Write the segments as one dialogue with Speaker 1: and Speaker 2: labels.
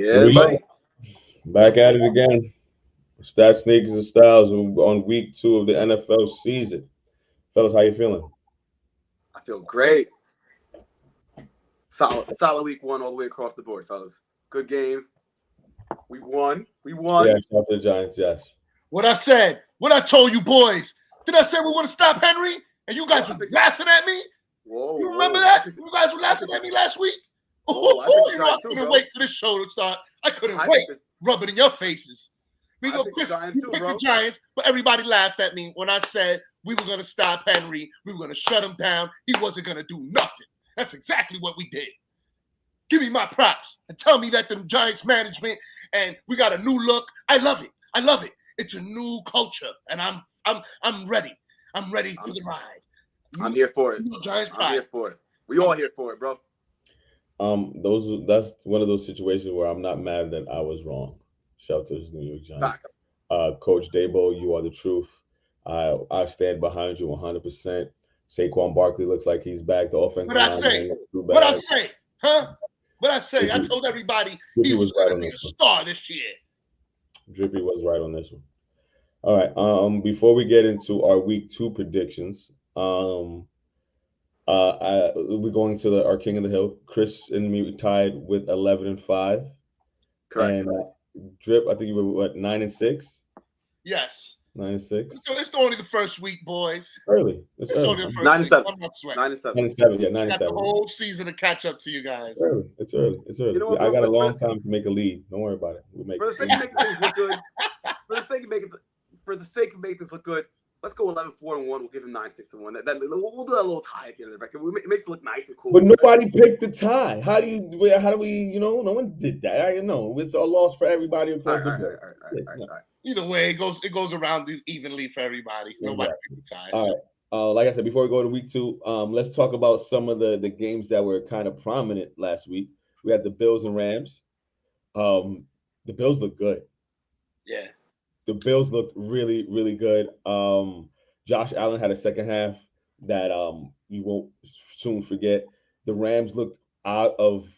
Speaker 1: Yeah, buddy.
Speaker 2: Back at it again. Stats, sneakers, and styles on week 2 of the NFL season. Fellas, how you feeling?
Speaker 1: I feel great. Solid week 1 all the way across the board, fellas. Good games. We won.
Speaker 2: Yeah, shout out to the Giants, yes.
Speaker 3: What I said, what I told you boys. Did I say we want to stop Henry? And you guys were laughing at me?
Speaker 1: Whoa.
Speaker 3: You remember that? You guys were laughing at me last week? I couldn't wait for this show to start. I couldn't wait. Rub it in your faces. Chris, you picked the Giants, but everybody laughed at me when I said we were going to stop Henry. We were going to shut him down. He wasn't going to do nothing. That's exactly what we did. Give me my props and tell me that the Giants management and we got a new look. I love it. It's a new culture, and I'm ready. I'm ready for the ride.
Speaker 1: I'm here for it.
Speaker 3: Giants pride.
Speaker 1: I'm here for it. We all here for it, bro.
Speaker 2: That's one of those situations where I'm not mad that I was wrong. Shout out to the New York Giants. Coach Dabo, you are the truth. I stand behind you 100%. Saquon Barkley looks like he's back. The offense.
Speaker 3: What I say? Huh? What I say? I told everybody he was going to be a star this year.
Speaker 2: Drippy was right on this one. All right. Before we get into our week 2 predictions, we're going to our King of the Hill. Chris and me tied with 11-5.
Speaker 1: Correct.
Speaker 2: And Drip, I think you were what 9-6.
Speaker 3: Yes.
Speaker 2: 9-6.
Speaker 3: So it's only the first week, boys.
Speaker 2: Early.
Speaker 3: It's only the first
Speaker 1: 9-7.
Speaker 3: week.
Speaker 2: 9-7. Yeah, 9-7.
Speaker 3: Got the whole season to catch up to you guys.
Speaker 2: It's early. You know what, I got a long time to make a lead. Don't worry about it. We'll make
Speaker 1: for the sake of making things look good. For the sake of making this look good, let's go 11-4-1. We'll give him 9-6-1. We'll do that little tie at the end of the record. It makes it look nice and cool.
Speaker 2: But nobody picked the tie. How do we? No one did that. I know it's a loss for everybody across the board.
Speaker 1: All right.
Speaker 3: Either way, it goes around evenly for everybody. Nobody picked the tie.
Speaker 2: All right. Like I said, before we go to week 2, let's talk about some of the games that were kind of prominent last week. We had the Bills and Rams. The Bills look good.
Speaker 3: Yeah.
Speaker 2: The Bills looked really, really good. Josh Allen had a second half that you won't soon forget. The Rams looked out of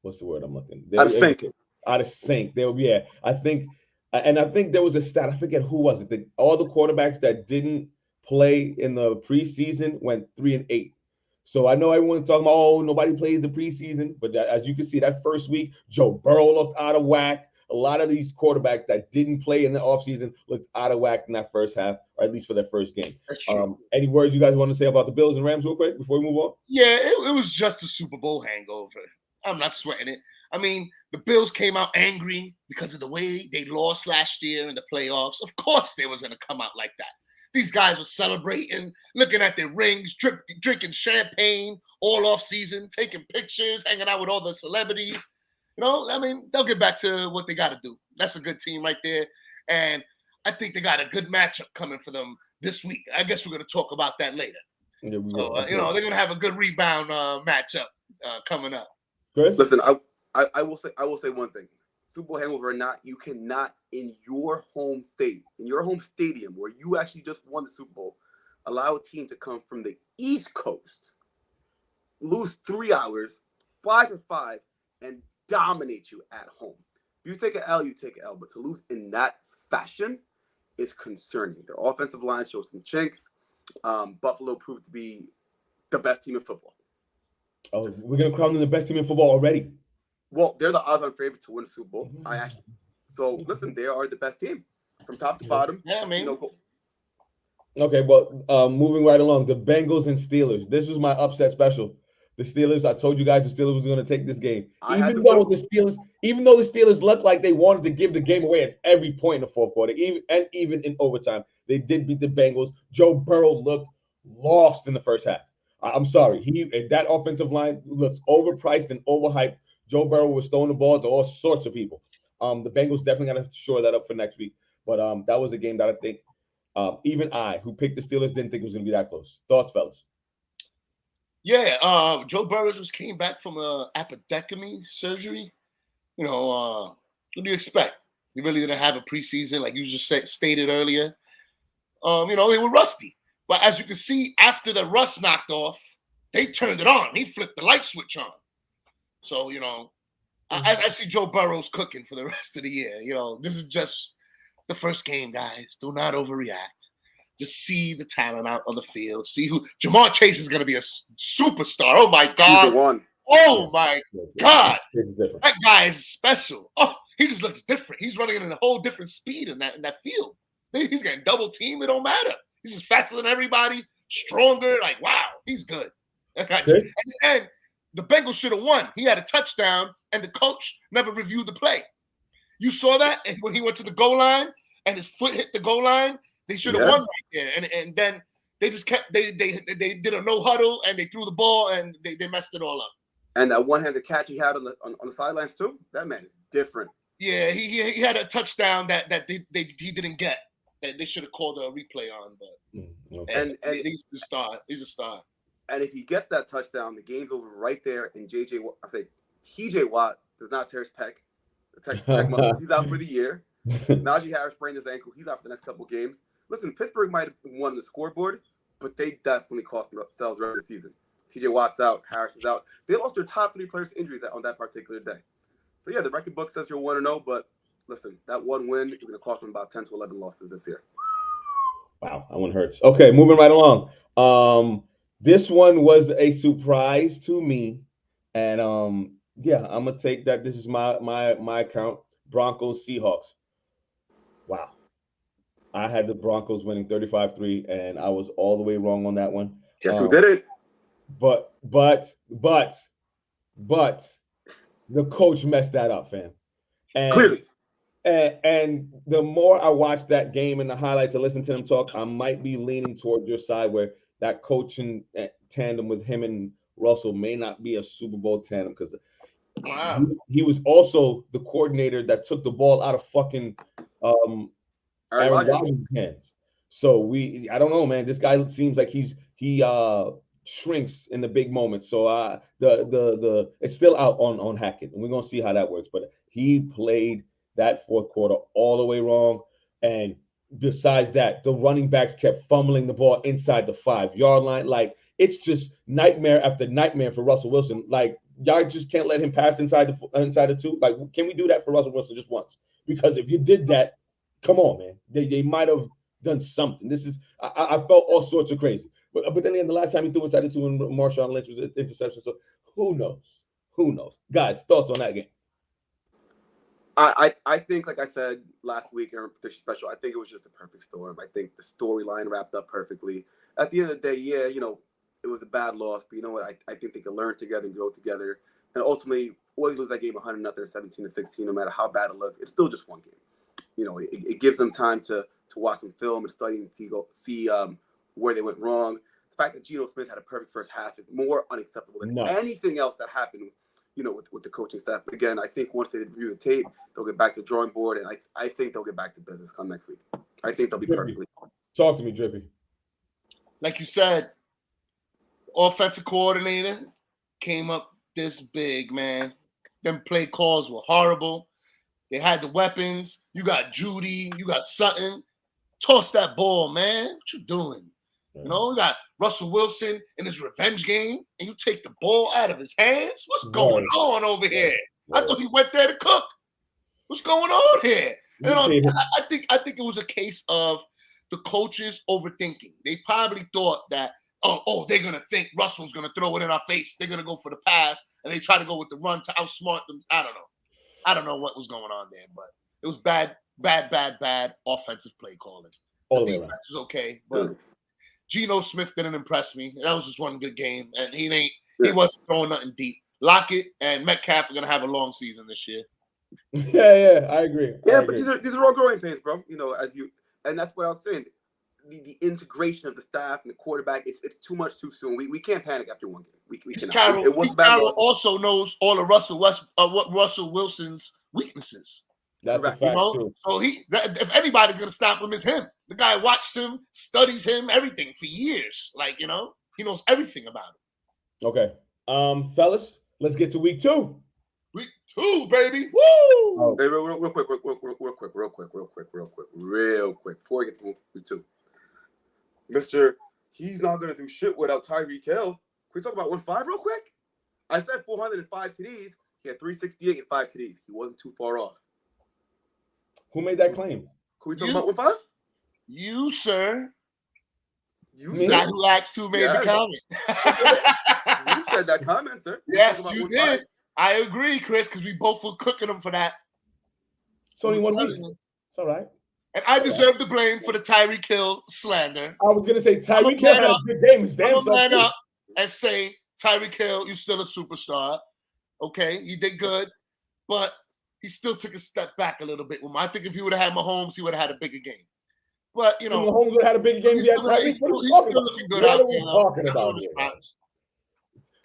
Speaker 2: what's the word I'm looking?
Speaker 1: Out of sync.
Speaker 2: Out of sync. I think there was a stat. I forget who was it. All the quarterbacks that didn't play in the preseason went 3-8. So I know everyone's talking about, nobody plays the preseason, but as you can see, that first week, Joe Burrow looked out of whack. A lot of these quarterbacks that didn't play in the offseason looked out of whack in that first half, or at least for their first game.
Speaker 3: That's true.
Speaker 2: Any words you guys want to say about the Bills and Rams real quick before we move on?
Speaker 3: Yeah, it was just a Super Bowl hangover. I'm not sweating it. I mean, the Bills came out angry because of the way they lost last year in the playoffs. Of course they was going to come out like that. These guys were celebrating, looking at their rings, drinking champagne all off season, taking pictures, hanging out with all the celebrities. I mean, they'll get back to what they got to do. That's a good team right there. And I think they got a good matchup coming for them this week. I guess we're going to talk about that later. Yeah, so, they're going to have a good rebound matchup coming up.
Speaker 2: Chris?
Speaker 1: Listen, I will say one thing. Super Bowl hangover or not, you cannot in your home state, in your home stadium where you actually just won the Super Bowl, allow a team to come from the East Coast, lose 3 hours, fly for 5, and dominate you at home. If you take an L, you take an L. But to lose in that fashion is concerning. Their offensive line shows some chinks. Buffalo proved to be the best team in football.
Speaker 2: Oh, we're going to crown them the best team in football already.
Speaker 1: Well, they're the odds-on favorite to win the Super Bowl. So listen, they are the best team from top to bottom.
Speaker 3: Yeah, I mean.
Speaker 2: Okay, but moving right along, the Bengals and Steelers. This was my upset special. The Steelers, I told you guys the Steelers was going to take this game. Even though the Steelers looked like they wanted to give the game away at every point in the fourth quarter, even in overtime, they did beat the Bengals. Joe Burrow looked lost in the first half. I'm sorry. That offensive line looks overpriced and overhyped. Joe Burrow was throwing the ball to all sorts of people. The Bengals definitely got to shore that up for next week. But that was a game that I think even I, who picked the Steelers, didn't think it was going to be that close. Thoughts, fellas?
Speaker 3: Yeah, Joe Burrow just came back from a appendectomy surgery. What do you expect? You really didn't have a preseason, like you just stated earlier. They were rusty. But as you can see, after the rust knocked off, they turned it on. He flipped the light switch on. So, I see Joe Burrow's cooking for the rest of the year. You know, this is just the first game, guys. Do not overreact. Just see the talent out on the field. See who Jamar Chase is going to be a superstar. Oh my God!
Speaker 1: He's the one.
Speaker 3: Oh my God!
Speaker 2: Different.
Speaker 3: That guy is special. Oh, he just looks different. He's running in a whole different speed in that field. He's getting double team. It don't matter. He's just faster than everybody, stronger. Like, wow, he's good. And the Bengals should have won. He had a touchdown, and the coach never reviewed the play. You saw that? And when he went to the goal line and his foot hit the goal line, they should have won right there. And then they just kept they did a no huddle and they threw the ball and they messed it all up.
Speaker 1: And that one-handed catch he had on the sidelines too. That man is different.
Speaker 3: Yeah, he had a touchdown that he didn't get. That they should have called a replay on, but and he's a star. He's a star.
Speaker 1: And if he gets that touchdown, the game's over right there. And TJ Watt does not tear his pec. He's out for the year. Najee Harris sprained his ankle. He's out for the next couple games. Listen, Pittsburgh might have won the scoreboard, but they definitely cost themselves the rest of the season. TJ Watt's out. Harris is out. They lost their top 3 players to injuries on that particular day. So, yeah, the record book says you're 1-0, but listen, that one win is going to cost them about 10 to 11 losses this year.
Speaker 2: Wow, that one hurts. Okay, moving right along. This one was a surprise to me, and yeah, I'm gonna take that. This is my account. Broncos Seahawks. Wow, I had the Broncos winning 35-3, and I was all the way wrong on that one.
Speaker 1: Guess who did it?
Speaker 2: But the coach messed that up, fam. And
Speaker 1: clearly.
Speaker 2: And the more I watch that game and the highlights and listen to them talk, I might be leaning toward your side where that coaching tandem with him and Russell may not be a Super Bowl tandem because he was also the coordinator that took the ball out of fucking Aaron Rodgers' hands. So I don't know, man. This guy seems like he shrinks in the big moments. So the it's still out on Hackett, and we're gonna see how that works. But he played that fourth quarter all the way wrong. And besides that, the running backs kept fumbling the ball inside the 5-yard line. Like, it's just nightmare after nightmare for Russell Wilson. Like, y'all just can't let him pass inside the 2. Like, can we do that for Russell Wilson just once? Because if you did that, come on, man. They might have done something. This is I felt all sorts of crazy. But then again, the last time he threw inside the 2 and Marshawn Lynch was an interception. So who knows? Who knows? Guys, thoughts on that game?
Speaker 1: I think, like I said last week in our prediction special, I think it was just a perfect storm. I think the storyline wrapped up perfectly. At the end of the day, yeah, it was a bad loss, but you know what? I think they can learn together and grow together. And ultimately, whether you lose that game 100-0, 17-16, no matter how bad it looks, it's still just one game. It gives them time to watch some film and study and see where they went wrong. The fact that Geno Smith had a perfect first half is more unacceptable than anything else that happened with the coaching staff. But again, I think once they review the tape, they'll get back to the drawing board, and I think they'll get back to business come next week. I think they'll be perfectly fine.
Speaker 2: Talk to me, Drippy.
Speaker 3: Like you said, offensive coordinator came up this big, man. Them play calls were horrible. They had the weapons. You got Judy. You got Sutton. Toss that ball, man. What you doing? You got Russell Wilson in his revenge game, and you take the ball out of his hands. What's going on over here? I thought he went there to cook. What's going on here? I think it was a case of the coaches overthinking. They probably thought that, they're gonna think Russell's gonna throw it in our face. They're gonna go for the pass, and they try to go with the run to outsmart them. I don't know what was going on there, but it was bad offensive play calling. The defense was okay, but Geno Smith didn't impress me. That was just one good game, and he wasn't throwing nothing deep. Lockett and Metcalf are gonna have a long season this year.
Speaker 2: Yeah, I agree.
Speaker 1: But these are all growing pains, bro. And that's what I was saying. The integration of the staff and the quarterback, it's too much too soon. We can't panic after one game. We cannot.
Speaker 3: Carroll also knows all of what Russell Wilson's weaknesses.
Speaker 2: That's a fact too.
Speaker 3: So if anybody's gonna stop him, it's him. The guy watched him, studies him, everything for years. Like, he knows everything about him.
Speaker 2: Okay. Fellas, let's get to week 2.
Speaker 3: Week 2, baby.
Speaker 1: Woo! Hey, real quick. Before we get to week 2. He's not gonna do shit without Tyreek Hill. Can we talk about 1-5 real quick? I said 405 TDs. He had 368 and 5 TDs. He wasn't too far off.
Speaker 2: Who made that claim?
Speaker 1: Who we talking about? 1-5?
Speaker 3: You, sir.
Speaker 1: You
Speaker 2: Me?
Speaker 3: The guy
Speaker 1: said,
Speaker 3: who asked who made the comment.
Speaker 1: you said that comment, sir.
Speaker 3: Yes,
Speaker 1: talking
Speaker 3: you
Speaker 1: about 1-5?
Speaker 3: did. I agree, Chris, because we both were cooking him for that.
Speaker 2: It's only
Speaker 3: I'm
Speaker 2: 1
Speaker 3: telling
Speaker 2: week.
Speaker 3: you.
Speaker 2: It's all right.
Speaker 3: And I deserve the blame for the Tyreek Hill slander.
Speaker 2: I was gonna say
Speaker 3: I'ma
Speaker 2: Tyreek Hill
Speaker 3: man
Speaker 2: had a
Speaker 3: up.
Speaker 2: good game. His
Speaker 3: I'm
Speaker 2: damn
Speaker 3: gonna
Speaker 2: self.
Speaker 3: man
Speaker 2: too.
Speaker 3: up and say, Tyreek Hill, you're still a superstar. Okay, you did good, but he still took a step back a little bit. I think if he would have had Mahomes, he would have had a bigger game. But you know,
Speaker 2: Mahomes would have had a big game.
Speaker 3: he's
Speaker 2: He had
Speaker 3: still,
Speaker 2: Tyreek.
Speaker 3: he's
Speaker 2: What are
Speaker 3: still,
Speaker 2: we
Speaker 3: he's
Speaker 2: talking
Speaker 3: still
Speaker 2: about?
Speaker 3: looking good
Speaker 2: What
Speaker 3: out
Speaker 2: are we
Speaker 3: there.
Speaker 2: talking
Speaker 3: Not
Speaker 2: about
Speaker 3: on his
Speaker 2: here?
Speaker 3: props.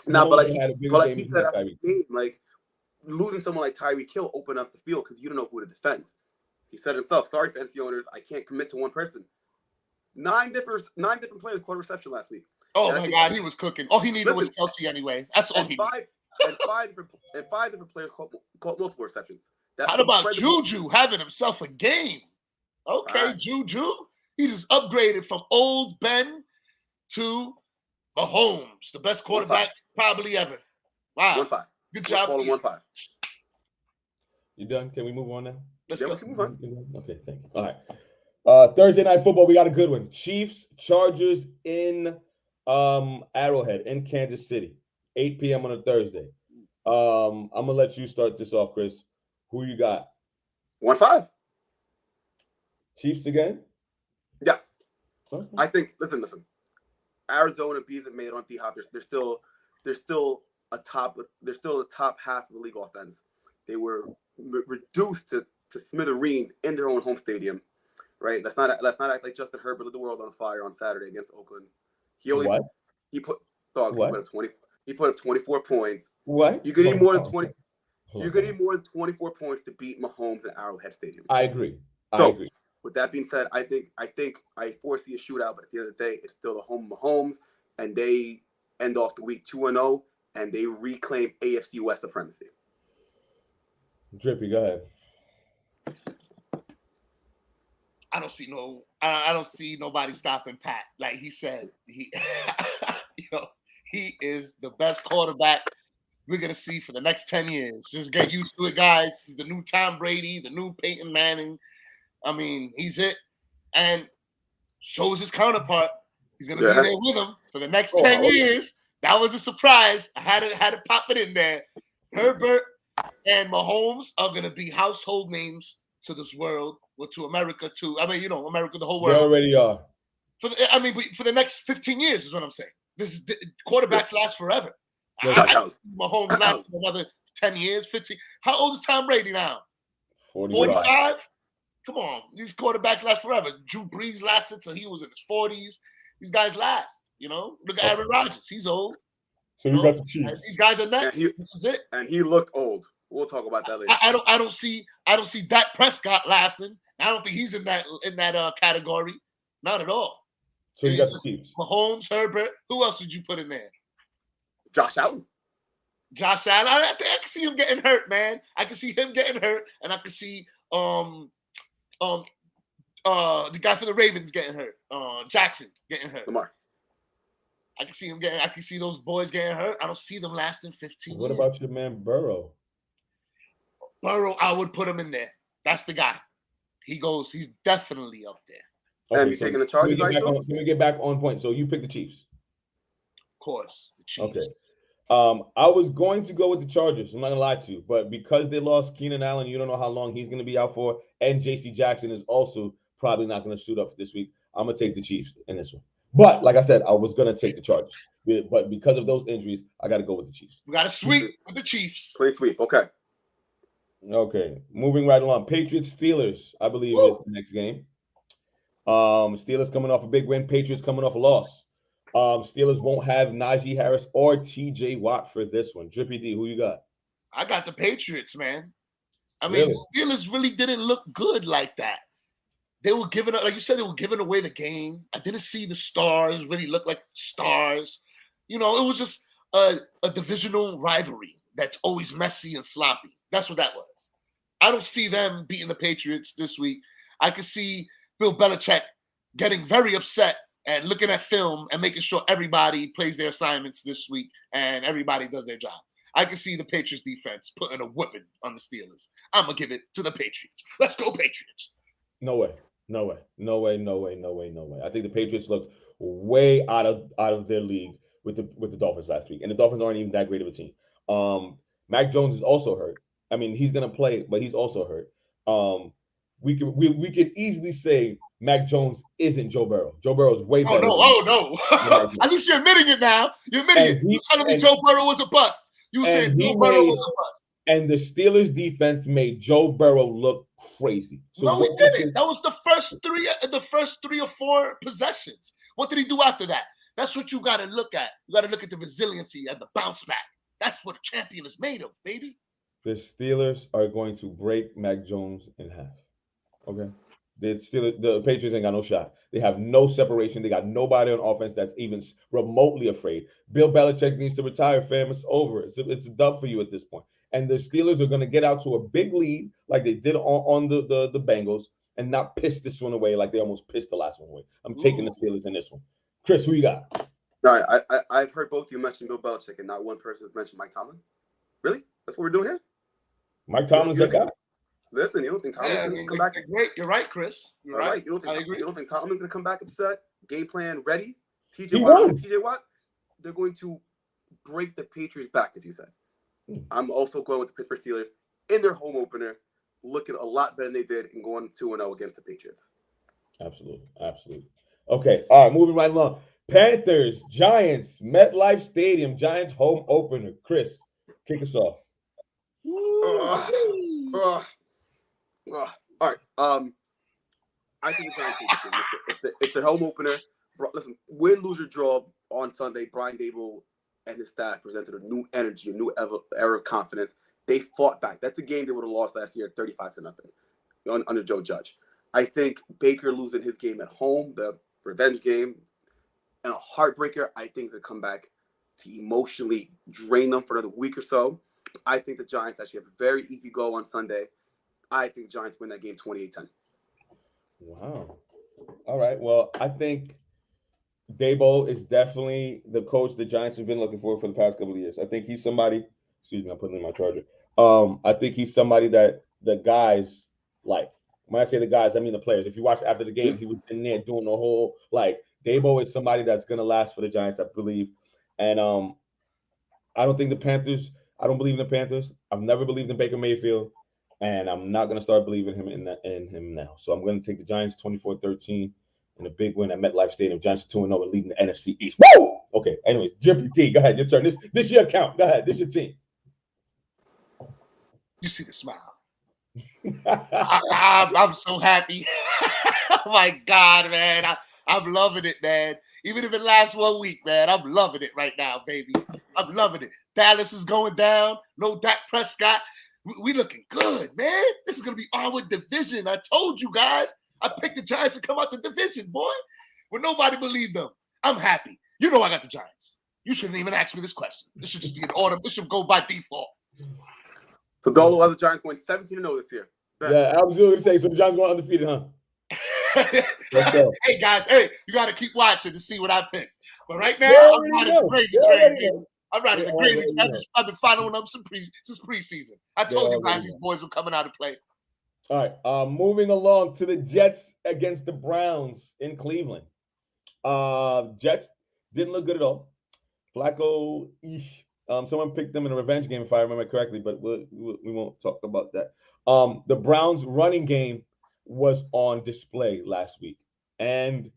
Speaker 1: Nah,
Speaker 2: Mahomes
Speaker 1: but
Speaker 2: had a bigger
Speaker 1: like
Speaker 2: game
Speaker 1: he
Speaker 2: than
Speaker 1: said after
Speaker 2: Tyreek.
Speaker 1: the game, like losing someone like Tyreek Hill opened up the field because you don't know who to defend. He said himself, "Sorry, fantasy owners, I can't commit to one person." 9 different players caught a reception last week.
Speaker 3: Oh
Speaker 1: And I
Speaker 3: my
Speaker 1: think-
Speaker 3: God, he was cooking. All he needed was
Speaker 1: Listen,
Speaker 3: Kelsey anyway. That's all
Speaker 1: And
Speaker 3: he needed.
Speaker 1: five different players caught multiple receptions.
Speaker 3: How about Juju having himself a game? Okay,
Speaker 1: Right.
Speaker 3: Juju. He just upgraded from old Ben to Mahomes, the best quarterback probably ever. Wow.
Speaker 1: 1-5.
Speaker 3: Good job. for you.
Speaker 1: 1-5.
Speaker 2: You done? Can we move on now?
Speaker 3: Let's
Speaker 1: Yeah,
Speaker 3: go.
Speaker 1: we can move on.
Speaker 2: Okay, thank you. All right. Thursday night football, we got a good one. Chiefs, Chargers in Arrowhead in Kansas City, 8 p.m. on a Thursday. I'm gonna let you start this off, Chris. Who you got?
Speaker 1: 1-5.
Speaker 2: Chiefs again?
Speaker 1: Yes.
Speaker 2: Okay.
Speaker 1: I think. Listen. Arizona bees it made on D-Hop. They're still a top. They're still the top half of the league offense. They were reduced to smithereens in their own home stadium. Right. Let's not act like Justin Herbert lit the world on fire on Saturday against Oakland. He only
Speaker 2: What?
Speaker 1: he put
Speaker 2: What?
Speaker 1: He put up 20. He put up 24 points.
Speaker 2: What?
Speaker 1: You could need more than
Speaker 2: Hold
Speaker 1: 20.
Speaker 2: on. Hold
Speaker 1: You
Speaker 2: on.
Speaker 1: could need more than 24 points to beat Mahomes in Arrowhead Stadium.
Speaker 2: I agree.
Speaker 1: So,
Speaker 2: I agree.
Speaker 1: With that being said, I think I foresee a shootout, but at the end of the day, it's still the home of Mahomes, and they end off the week 2-0, and they reclaim AFC West supremacy.
Speaker 2: Drippy, go ahead.
Speaker 3: I don't see nobody stopping Pat. Like he said, he is the best quarterback we're gonna see for the next 10 years. Just get used to it, guys. He's the new Tom Brady, the new Peyton Manning. I mean, he's it. And so is his counterpart. He's gonna be there with him for the next 10 years. That was a surprise. I had to pop it in there. Herbert and Mahomes are gonna be household names to this world, or to America too. I mean, America, the whole
Speaker 2: They
Speaker 3: world.
Speaker 2: already are.
Speaker 3: For the next 15 years is what I'm saying. Quarterbacks last forever.
Speaker 2: Yes.
Speaker 3: Mahomes lasts another 10 years, 15. How old is Tom Brady now? 45? Come on. These quarterbacks last forever. Drew Brees lasted till he was in his 40s. These guys last, Look at Aaron Rodgers. He's old.
Speaker 2: So you got the Chiefs.
Speaker 3: These guys are next. This is it.
Speaker 1: And he looked old. We'll talk about that later.
Speaker 3: I don't see Dak Prescott lasting. I don't think he's in that category. Not at all.
Speaker 2: So you got the Chiefs.
Speaker 3: Mahomes, Herbert. Who else would you put in there?
Speaker 1: Josh Allen.
Speaker 3: I can see him getting hurt, man. I can see him getting hurt, and I can see the guy for the Ravens getting hurt. Jackson getting hurt.
Speaker 1: Lamar.
Speaker 3: I can see those boys getting hurt. I don't see them lasting 15
Speaker 2: What
Speaker 3: years.
Speaker 2: about your man Burrow?
Speaker 3: Burrow, I would put him in there. That's the guy. He's definitely up there.
Speaker 1: And you taking the Chargers,
Speaker 2: Can we get back on point? So you pick the Chiefs.
Speaker 3: Of course, the Chiefs.
Speaker 2: Okay. I was going to go with the Chargers. I'm not gonna lie to you, but because they lost Keenan Allen, you don't know how long he's gonna be out for, and J.C. Jackson is also probably not gonna suit up this week. I'm gonna take the Chiefs in this one. But like I said, I was gonna take the Chargers, but because of those injuries, I got to go with the Chiefs.
Speaker 3: We got a sweep with the Chiefs.
Speaker 1: Clean sweep. Okay.
Speaker 2: Okay, moving right along. Patriots Steelers, I believe, is the next game. Steelers coming off a big win. Patriots coming off a loss. Steelers won't have Najee Harris or TJ Watt for this one. Drippy D, who you got?
Speaker 3: I got the Patriots, man. I mean, Steelers really didn't look good like that. They were giving up, like you said, they were giving away the game. I didn't see the stars really look like stars. It was just a divisional rivalry that's always messy and sloppy. That's what that was. I don't see them beating the Patriots this week. I could see Bill Belichick getting very upset and looking at film and making sure everybody plays their assignments this week and everybody does their job. I can see the Patriots defense putting a whipping on the Steelers. I'm gonna give it to the Patriots. Let's go, Patriots.
Speaker 2: No way. I think the Patriots looked way out of their league with the Dolphins last week, and the Dolphins aren't even that great of a team. Mac Jones is also hurt. I mean, he's gonna play, but he's also hurt. We could easily say Mac Jones isn't Joe Burrow. Joe Burrow is way better.
Speaker 3: Oh no! At least you're admitting it now. You're admitting it. You're telling me Joe Burrow was a bust. You said Joe Burrow was a bust.
Speaker 2: And the Steelers defense made Joe Burrow look crazy.
Speaker 3: So no, he didn't. That was the first three or four possessions. What did he do after that? That's what you got to look at. You got to look at the resiliency and the bounce back. That's what a champion is made of, baby.
Speaker 2: The Steelers are going to break Mac Jones in half. Okay. The Patriots ain't got no shot. They have no separation. They got nobody on offense that's even remotely afraid. Bill Belichick needs to retire, fam. It's over. It's a dub for you at this point. And the Steelers are going to get out to a big lead like they did on the Bengals and not piss this one away like they almost pissed the last one away. I'm taking the Steelers in this one. Chris, who you got?
Speaker 1: All right, I've heard both of you mention Bill Belichick and not one person has mentioned Mike Tomlin. Really? That's what we're doing here?
Speaker 2: Mike Tomlin's that guy?
Speaker 1: Listen, you don't think Tomlin's going to come back?
Speaker 3: You're right, Chris. You're right.
Speaker 1: You don't think Tomlin's going to come back upset? Game plan ready?
Speaker 2: TJ
Speaker 1: Watt? They're going to break the Patriots back, as you said. I'm also going with the Pittsburgh Steelers in their home opener, looking a lot better than they did and going 2-0 against the Patriots.
Speaker 2: Absolutely. Okay, all right, moving right along. Panthers, Giants, MetLife Stadium, Giants home opener. Chris, kick us off.
Speaker 1: All right. I think the Giants it's a home opener. Listen, win, lose, or draw on Sunday, Brian Daboll and his staff presented a new energy, a new era of confidence. They fought back. That's a game they would have lost last year, 35-0 under Joe Judge. I think Baker losing his game at home, the revenge game, and a heartbreaker, I think they'll come back to emotionally drain them for another week or so. I think the Giants actually have a very easy go on Sunday. I think the Giants win that game 28-10.
Speaker 2: Wow. All right. Well, I think Daboll is definitely the coach the Giants have been looking for the past couple of years. I think he's somebody. Excuse me, I'm putting in my charger. I think he's somebody that the guys like. When I say the guys, I mean the players. If you watch after the game, he was in there doing the whole Daboll is somebody that's gonna last for the Giants, I believe. And I don't think the Panthers. I don't believe in the Panthers. I've never believed in Baker Mayfield, and I'm not gonna start believing in him now. So I'm gonna take the Giants 24-13 in a big win at MetLife Stadium. Giants 2-0 and leading the NFC East. Woo! Okay. Anyways, Drippy T, go ahead. Your turn. This your account. Go ahead. This your team.
Speaker 3: You see the smile. I'm so happy. Oh my God, man. I'm loving it, man. Even if it lasts 1 week, man, I'm loving it right now, baby. I'm loving it. Dallas is going down. No Dak Prescott. We looking good, man. This is going to be our division. I told you guys. I picked the Giants to come out the division, boy. When nobody believed them. I'm happy. You know I got the Giants. You shouldn't even ask me this question. This should just be an order. This should go by default.
Speaker 1: So Dolo has the Giants going 17-0 this year.
Speaker 2: Yeah, I was going to say, so the Giants going undefeated, huh? Let's go.
Speaker 3: Hey, guys, you got to keep watching to see what I pick. But right now, I'm riding the gravy train. I'm riding the gravy train. I've been following them since preseason. I told you guys these boys were coming out to play.
Speaker 2: All right, moving along to the Jets against the Browns in Cleveland. Jets didn't look good at all. Flacco-ish. Someone picked them in a revenge game, if I remember correctly, but we won't talk about that. The Browns' running game was on display last week. And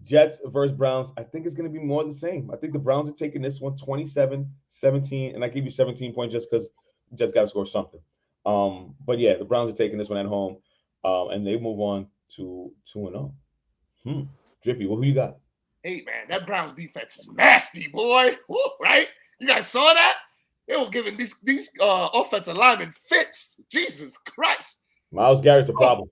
Speaker 2: Jets versus Browns, I think it's going to be more of the same. I think the Browns are taking this one 27-17, and I give you 17 points just because Jets got to score something. But yeah, the Browns are taking this one at home, and they move on to 2-0. Drippy, who you got?
Speaker 3: Hey, man, that Browns defense is nasty, boy. Woo, right? You guys saw that? They were giving these offensive linemen fits. Jesus Christ.
Speaker 2: Myles Garrett's a problem.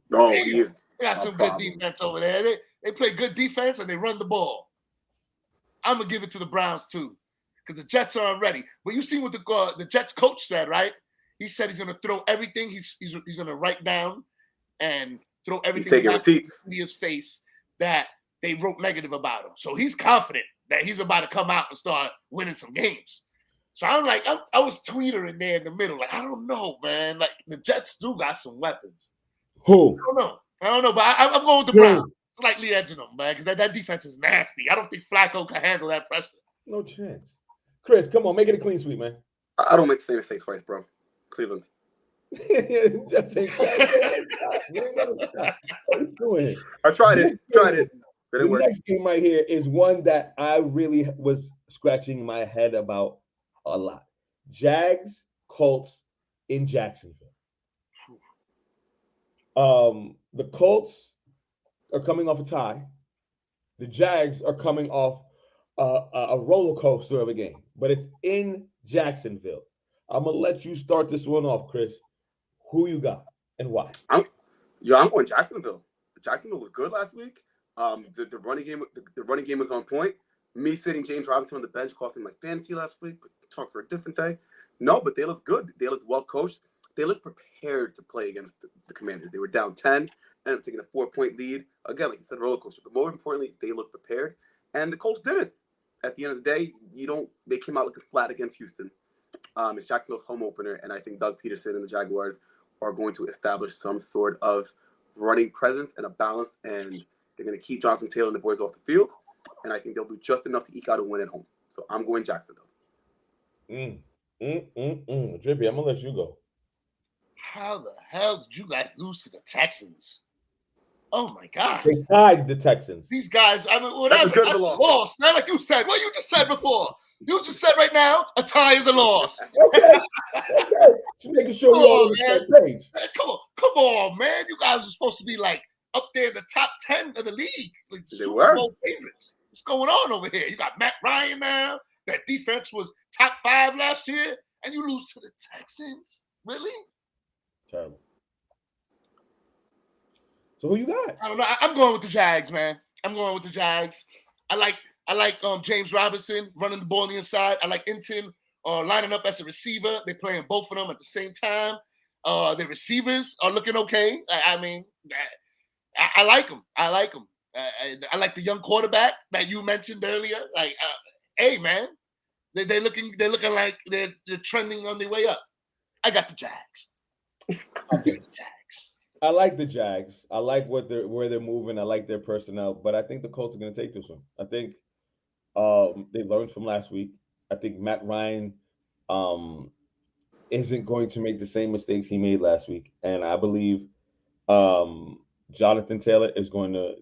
Speaker 1: No, he is.
Speaker 3: They got some good defense over there. They play good defense and they run the ball. I'm going to give it to the Browns, too, because the Jets aren't ready. But you see what the Jets coach said, right? He said he's going to throw everything. He's going to write down and throw everything in his face that they wrote negative about him. So he's confident that he's about to come out and start winning some games. So I'm like, I was tweetering there in the middle. Like, I don't know, man. Like, the Jets do got some weapons.
Speaker 2: Who?
Speaker 3: I don't know, but I'm going with the Browns. Slightly edging them, man, because that defense is nasty. I don't think Flacco can handle that pressure.
Speaker 2: No chance. Chris, come on, make it a clean sweep, man.
Speaker 1: I don't make the same mistakes twice, bro. Cleveland.
Speaker 2: That's ain't What are you doing?
Speaker 1: I tried it.
Speaker 2: The next game right here is one that I really was scratching my head about a lot. Jags, Colts in Jacksonville. The Colts are coming off a tie. The Jags are coming off a roller coaster of a game, but it's in Jacksonville. I'm gonna let you start this one off, Chris. Who you got and why?
Speaker 1: I'm going Jacksonville. Jacksonville was good last week. The running game was on point. Me sitting James Robinson on the bench cost me my fantasy last week. Talk for a different day. No, but they looked good. They looked well coached. They looked prepared to play against the Commanders. They were down 10, ended up taking a 4-point lead. Again, like you said, roller coaster. But more importantly, they looked prepared, and the Colts didn't. At the end of the day, they came out looking flat against Houston. It's Jacksonville's home opener, and I think Doug Peterson and the Jaguars are going to establish some sort of running presence and a balance, and they're going to keep Jonathan Taylor and the boys off the field, and I think they'll do just enough to eke out a win at home. So I'm going Jacksonville.
Speaker 2: Drippy, I'm going to let you go.
Speaker 3: How the hell did you guys lose to the Texans? Oh, my God.
Speaker 2: They tied the Texans.
Speaker 3: These guys, I mean, whatever, that's a loss. Not like you said. What you just said before. You just said right now, a tie is a loss.
Speaker 2: Okay. Just making sure we're all on the same page.
Speaker 3: Come on, man. You guys are supposed to be like up there in the top 10 of the league. Like Super Bowl favorites. What's going on over here? You got Matt Ryan now. That defense was top 5 last year, and you lose to the Texans. Really?
Speaker 2: Terrible. So who you got?
Speaker 3: I don't know. I'm going with the Jags, man. I'm going with the Jags. I like James Robinson running the ball on the inside. I like Inton lining up as a receiver. They're playing both of them at the same time. The receivers are looking okay. I mean, I like them. I like them. I like the young quarterback that you mentioned earlier. Like, hey, man, they're looking like they're trending on their way up. I got the Jags.
Speaker 2: I like the Jags. I like where they're moving. I like their personnel, but I think the Colts are going to take this one. I think they learned from last week. I think Matt Ryan isn't going to make the same mistakes he made last week, and I believe Jonathan Taylor is going to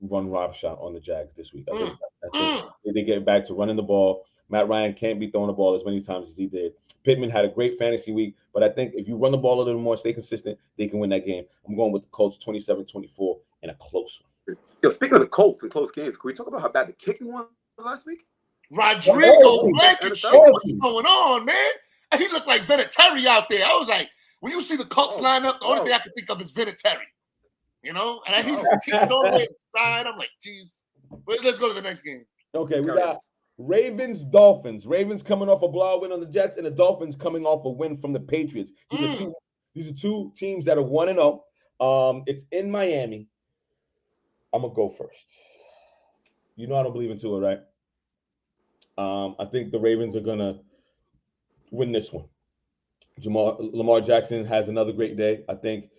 Speaker 2: run roughshod on the Jags this week. I think they get back to running the ball. Matt Ryan can't be throwing the ball as many times as he did. Pittman had a great fantasy week, but I think if you run the ball a little more, stay consistent, they can win that game. I'm going with the Colts 27-24 in a close one.
Speaker 1: Yo, speaking of the Colts and close games, can we talk about how bad the kicking was last week?
Speaker 3: Rodrigo Blankenship, what's going on, man? He looked like Vinatieri out there. I was like, when you see the Colts line up, the only thing I can think of is Vinatieri. You know? And he was kicking all the way inside. I'm like, geez. Let's go to the next game.
Speaker 2: Okay, we got Ravens, Dolphins. Ravens coming off a blowout win on the Jets, and the Dolphins coming off a win from the Patriots. These are two teams that are 1-0. It's in Miami. I'm gonna go first. You know I don't believe in Tua, right? I think the Ravens are gonna win this one. Lamar Jackson has another great day. I think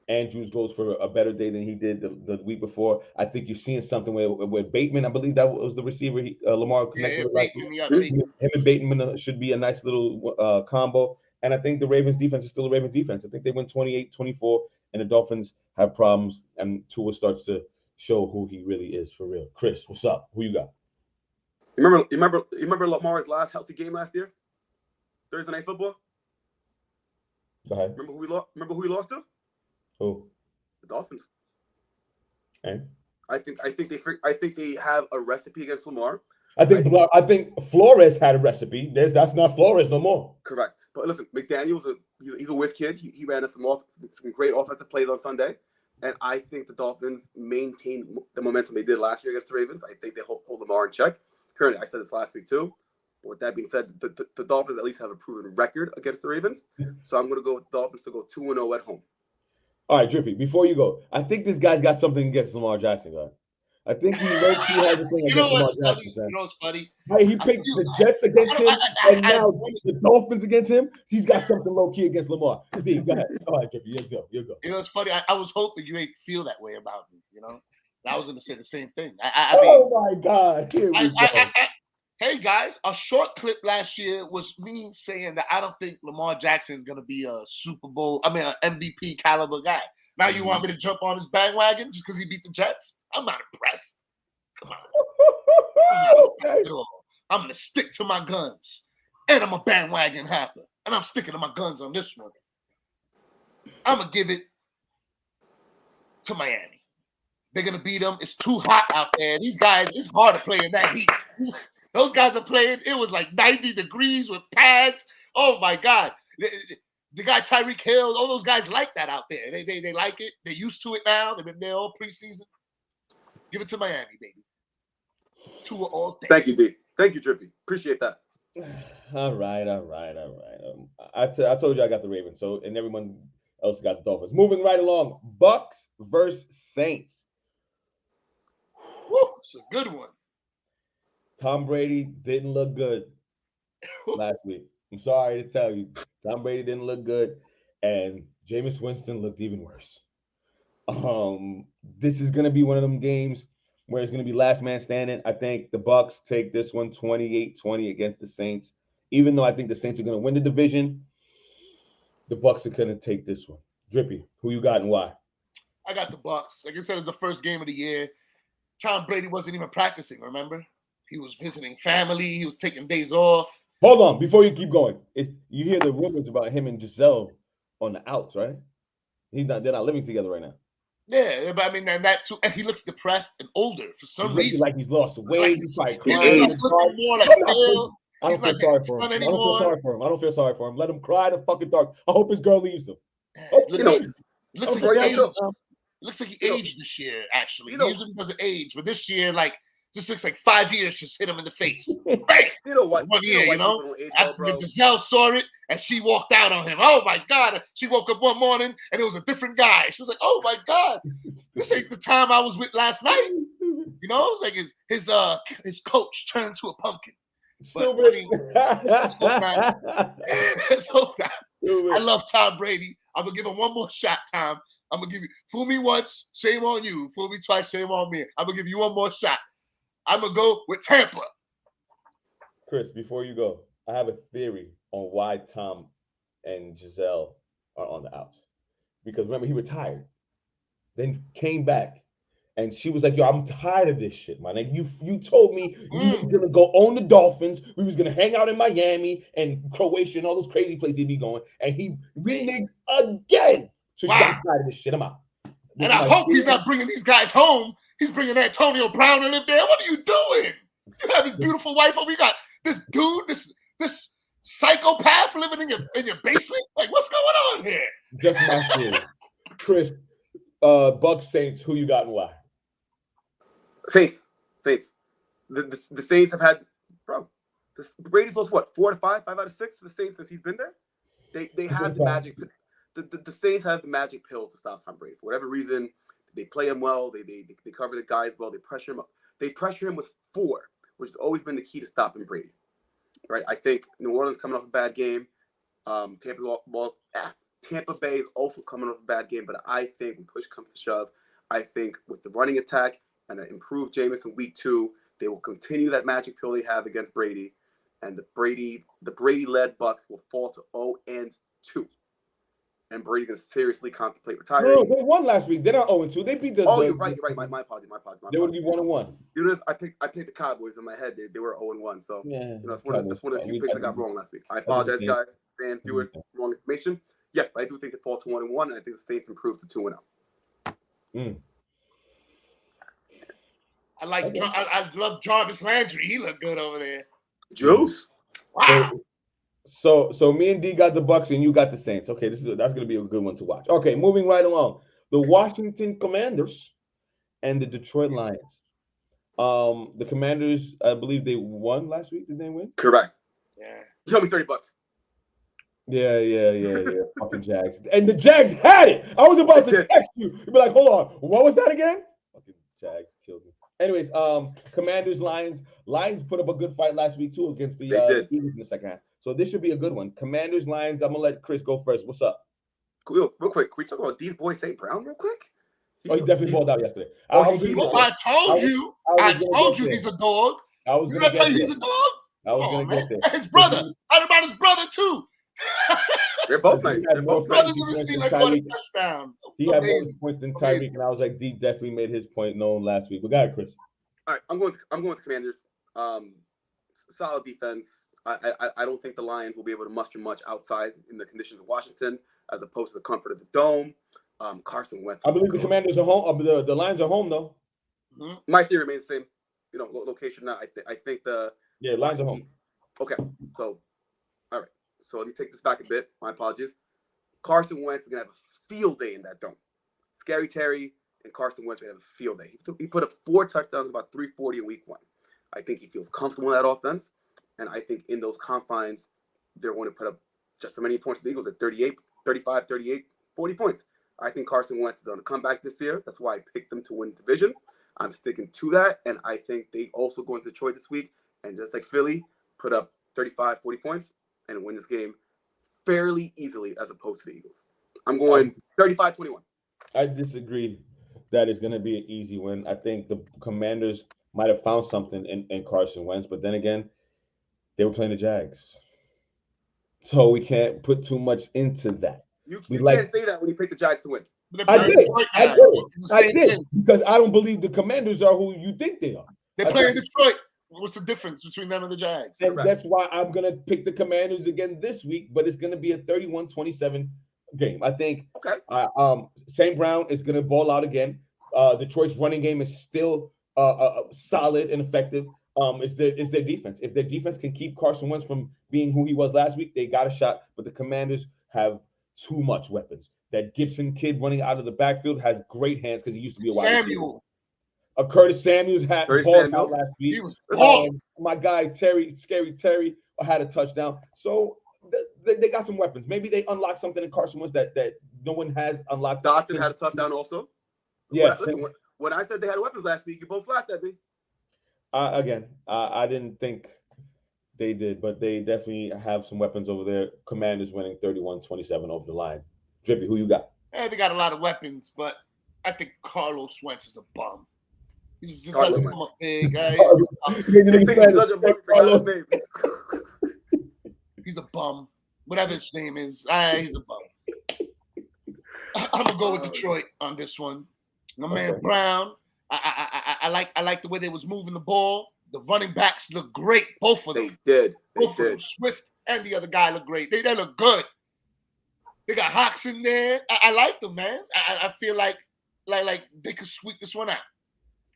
Speaker 2: Andrews goes for a better day than he did the week before. I think you're seeing something with Bateman. I believe that was the receiver Lamar connected with. Him and Bateman should be a nice little combo. And I think the Ravens defense is still a Ravens defense. I think they win 28-24, and the Dolphins have problems, and Tua starts to show who he really is for real. Chris, what's up? Who you got?
Speaker 1: You remember Lamar's last healthy game last year? Thursday Night Football?
Speaker 2: Go ahead.
Speaker 1: Remember who he lost to?
Speaker 2: Who?
Speaker 1: The Dolphins.
Speaker 2: Okay.
Speaker 1: I think they have a recipe against Lamar.
Speaker 2: I think Flores had a recipe. That's not Flores no more.
Speaker 1: Correct. But listen, McDaniel's he's a whiz kid. He ran some great offensive plays on Sunday, and I think the Dolphins maintain the momentum they did last year against the Ravens. I think they hold Lamar in check. Currently, I said this last week too. But with that being said, the Dolphins at least have a proven record against the Ravens. So I'm going to go with the Dolphins to go 2-0 at home.
Speaker 2: All right, Drippy, before you go, I think this guy's got something against Lamar Jackson, guy. I think he low-key has a thing
Speaker 3: You know
Speaker 2: against
Speaker 3: what's
Speaker 2: Lamar
Speaker 3: funny?
Speaker 2: Jackson, son.
Speaker 3: You know what's funny?
Speaker 2: Hey, he picked the Jets against him, and now
Speaker 3: I-
Speaker 2: the Dolphins against him. He's got something low-key against Lamar. D, go ahead. Go ahead, Drippy. You go. You go.
Speaker 3: You know what's funny? I was hoping you ain't feel that way about me. You know, and I was going to say the same thing.
Speaker 2: Oh my God! Here we go.
Speaker 3: Hey guys, a short clip last year was me saying that I don't think Lamar Jackson is going to be a Super Bowl, an MVP caliber guy. Now you want me to jump on his bandwagon just because he beat the Jets? I'm not impressed. Come on.
Speaker 2: Okay.
Speaker 3: I'm going to stick to my guns. And I'm a bandwagon hopper. And I'm sticking to my guns on this one. I'm going to give it to Miami. They're going to beat them. It's too hot out there. These guys, it's hard to play in that heat. Those guys are playing. It was like 90 degrees with pads. Oh, my God. The guy Tyreek Hill, all those guys like that out there. They like it. They're used to it now. They've been there all preseason. Give it to Miami, baby. Tua all day.
Speaker 1: Thank you, D. Thank you, Drippy. Appreciate that.
Speaker 2: All right. I told you I got the Ravens, so and everyone else got the Dolphins. Moving right along, Bucks versus Saints.
Speaker 3: Woo, it's a good one.
Speaker 2: Tom Brady didn't look good last week. I'm sorry to tell you, Tom Brady didn't look good, and Jameis Winston looked even worse. This is gonna be one of them games where it's gonna be last man standing. I think the Bucks take this one 28-20 against the Saints. Even though I think the Saints are gonna win the division, the Bucks are gonna take this one. Drippy, who you got and why?
Speaker 3: I got the Bucks. Like I said, it's the first game of the year. Tom Brady wasn't even practicing, remember? He was visiting family. He was taking days off.
Speaker 2: Hold on, before you keep going, you hear the rumors about him and Giselle on the outs, right? They're not living together right now.
Speaker 3: Yeah, but I mean, and that too. And he looks depressed and older for some reason.
Speaker 2: Like he's lost weight.
Speaker 3: Like
Speaker 2: he's like
Speaker 3: he's looking more like Bill.
Speaker 2: I don't feel sorry for him. I don't feel sorry for him. Let him cry the fucking dark. I hope his girl leaves him.
Speaker 3: Looks like he aged this year, actually. He usually doesn't age, but this year, like, just looks like 5 years just hit him in the face. Right.
Speaker 1: You know what?
Speaker 3: 1 year, you know? Giselle saw it, and she walked out on him. Oh, my God. She woke up one morning, and it was a different guy. She was like, oh, my God. This ain't the time I was with last night. You know? It's like his coach turned to a pumpkin. But, I mean, let's hope not. Let's hope not. I love Tom Brady. I'm going to give him one more shot, Tom. I'm going to give you, fool me once, shame on you. Fool me twice, shame on me. I'm going to give you one more shot. I'm going to go with Tampa.
Speaker 2: Chris, before you go, I have a theory on why Tom and Giselle are on the outs. Because remember, he retired, then came back, and she was like, yo, I'm tired of this shit, man. Like, you told me we were going to go own the Dolphins. We was going to hang out in Miami and Croatia and all those crazy places he'd be going. And he reneged again. So she's like, I'm tired of this shit. I'm out.
Speaker 3: And I hope he's not bringing these guys home. He's bringing Antonio Brown to live there. What are you doing? You have his beautiful wife over. You got this dude, this psychopath living in your basement. Like, what's going on here?
Speaker 2: Just my theory. Chris, Bucks Saints, who you got and why?
Speaker 1: Saints. The Saints have had, Brady's lost what, 4 out of 5 out of 6 to the Saints since he's been there. They have the magic. The Saints have the magic pill to stop Tom Brady for whatever reason. They play him well. They cover the guys well. They pressure him up. They pressure him with 4, which has always been the key to stopping Brady. Right? I think New Orleans coming off a bad game. Tampa Bay is also coming off a bad game. But I think when push comes to shove, I think with the running attack and an improved Jameis in week 2, they will continue that magic pill they have against Brady. And the Brady-led Bucks will fall to 0-2. And Brady's going to seriously contemplate retiring.
Speaker 2: No, they won last week. They're not 0-2. They beat the.
Speaker 1: You're right. My apologies.
Speaker 2: They would be 1-1.
Speaker 1: You know, I picked the Cowboys in my head. They were 0-1. So
Speaker 2: yeah,
Speaker 1: that's one of the few picks I got wrong last week. I apologize, guys, fans, viewers, wrong information. Yes, but I do think they fall to 1-1, and I think the Saints improve to 2-0.
Speaker 3: I love Jarvis Landry. He looked good over there.
Speaker 1: Juice.
Speaker 3: Wow.
Speaker 2: So me and D got the Bucks and you got the Saints. Okay, that's going to be a good one to watch. Okay, moving right along. The Washington Commanders and the Detroit Lions. The Commanders, I believe they won last week. Did they win?
Speaker 1: Correct.
Speaker 3: Yeah.
Speaker 1: You owe me $30.
Speaker 2: Yeah. Fucking Jags. And the Jags had it. I was about to text you. You'd be like, hold on. What was that again? Fucking Jags killed me. Anyways, Commanders, Lions. Lions put up a good fight last week too against the
Speaker 1: They did.
Speaker 2: Eagles in the second half. So this should be a good one. Commanders, Lions. I'm gonna let Chris go first. What's up?
Speaker 1: Real quick, can we talk about D's boy St. Brown real quick?
Speaker 2: He definitely balled out yesterday.
Speaker 1: Oh,
Speaker 2: I was
Speaker 1: he-
Speaker 2: gonna
Speaker 3: Well,
Speaker 2: get
Speaker 3: I
Speaker 2: gonna
Speaker 3: told
Speaker 2: get
Speaker 3: you
Speaker 2: there.
Speaker 3: he's a dog.
Speaker 2: I was
Speaker 3: Did
Speaker 2: gonna
Speaker 3: I tell
Speaker 2: get
Speaker 3: you
Speaker 2: there.
Speaker 3: he's a dog?
Speaker 2: I was
Speaker 3: Oh,
Speaker 2: gonna
Speaker 3: man.
Speaker 2: get there.
Speaker 3: His brother. How about his brother too?
Speaker 1: They're both
Speaker 2: He
Speaker 1: nice.
Speaker 2: had
Speaker 1: They're
Speaker 2: more
Speaker 1: both
Speaker 3: Brothers
Speaker 1: nice.
Speaker 2: fantasy
Speaker 3: ever
Speaker 2: points
Speaker 3: seen
Speaker 2: than
Speaker 3: like caught a
Speaker 2: Tyreek.
Speaker 3: touchdown.
Speaker 2: He had more
Speaker 3: Amazing.
Speaker 2: points than
Speaker 3: Amazing.
Speaker 2: Tyreek, and I was like, D definitely made his point known last week. But go ahead, Chris.
Speaker 1: All right, I'm going with the Commanders. Solid defense. I don't think the Lions will be able to muster much outside in the conditions of Washington, as opposed to the comfort of the dome. Carson Wentz.
Speaker 2: I believe the Commanders are home. The Lions are home though.
Speaker 1: My theory remains the same. You know, location. Not. I think the
Speaker 2: Lions are home.
Speaker 1: Okay, so all right. So let me take this back a bit. My apologies. Carson Wentz is gonna have a field day in that dome. Scary Terry and Carson Wentz are gonna have a field day. He put up 4 touchdowns, about 340 in week 1. I think he feels comfortable in that offense, and I think in those confines, they're going to put up just as many points as the Eagles at 38, 35, 38, 40 points. I think Carson Wentz is on a comeback this year. That's why I picked them to win the division. I'm sticking to that, and I think they also go into Detroit this week, and just like Philly, put up 35, 40 points and win this game fairly easily as opposed to the Eagles. I'm going 35-21.
Speaker 2: I disagree that it's going to be an easy win. I think the Commanders might have found something in Carson Wentz, but then again, they were playing the Jags. So we can't put too much into that.
Speaker 1: You
Speaker 2: like-
Speaker 1: can't say that when you pick the Jags to win.
Speaker 2: I did, because I don't believe the Commanders are who you think they are.
Speaker 3: They're playing Detroit. What's the difference between them and the Jags?
Speaker 2: And that's why I'm going to pick the Commanders again this week, but it's going to be a 31-27 game. I think St. Brown is going to ball out again. Detroit's running game is still solid and effective. It's their defense. If their defense can keep Carson Wentz from being who he was last week, they got a shot. But the Commanders have too much weapons. That Gibson kid running out of the backfield has great hands because he used to be a wide receiver. Curtis Samuels had balled out last week. My guy Scary Terry had a touchdown. So they got some weapons. Maybe they unlocked something in Carson Wentz that no one has unlocked.
Speaker 1: Dotson had a touchdown also.
Speaker 2: Yes.
Speaker 1: When I said they had weapons last week, you both laughed at me.
Speaker 2: I didn't think they did, but they definitely have some weapons over there. Commanders winning 31-27 over the Lions. Drippy, who you got?
Speaker 3: They got a lot of weapons, but I think Carlos Wentz is a bum. He just
Speaker 1: Carlos
Speaker 3: doesn't
Speaker 1: Wentz.
Speaker 3: come up big. He's a bum. Whatever his name is, he's a bum. I'm gonna go with Detroit on this one. My man Brown. I like the way they was moving the ball. The running backs look great. Both of them.
Speaker 1: They did.
Speaker 3: Both of them. Swift and the other guy look great. They look good. They got Hawks in there. I like them, man. I feel like they could sweep this one out.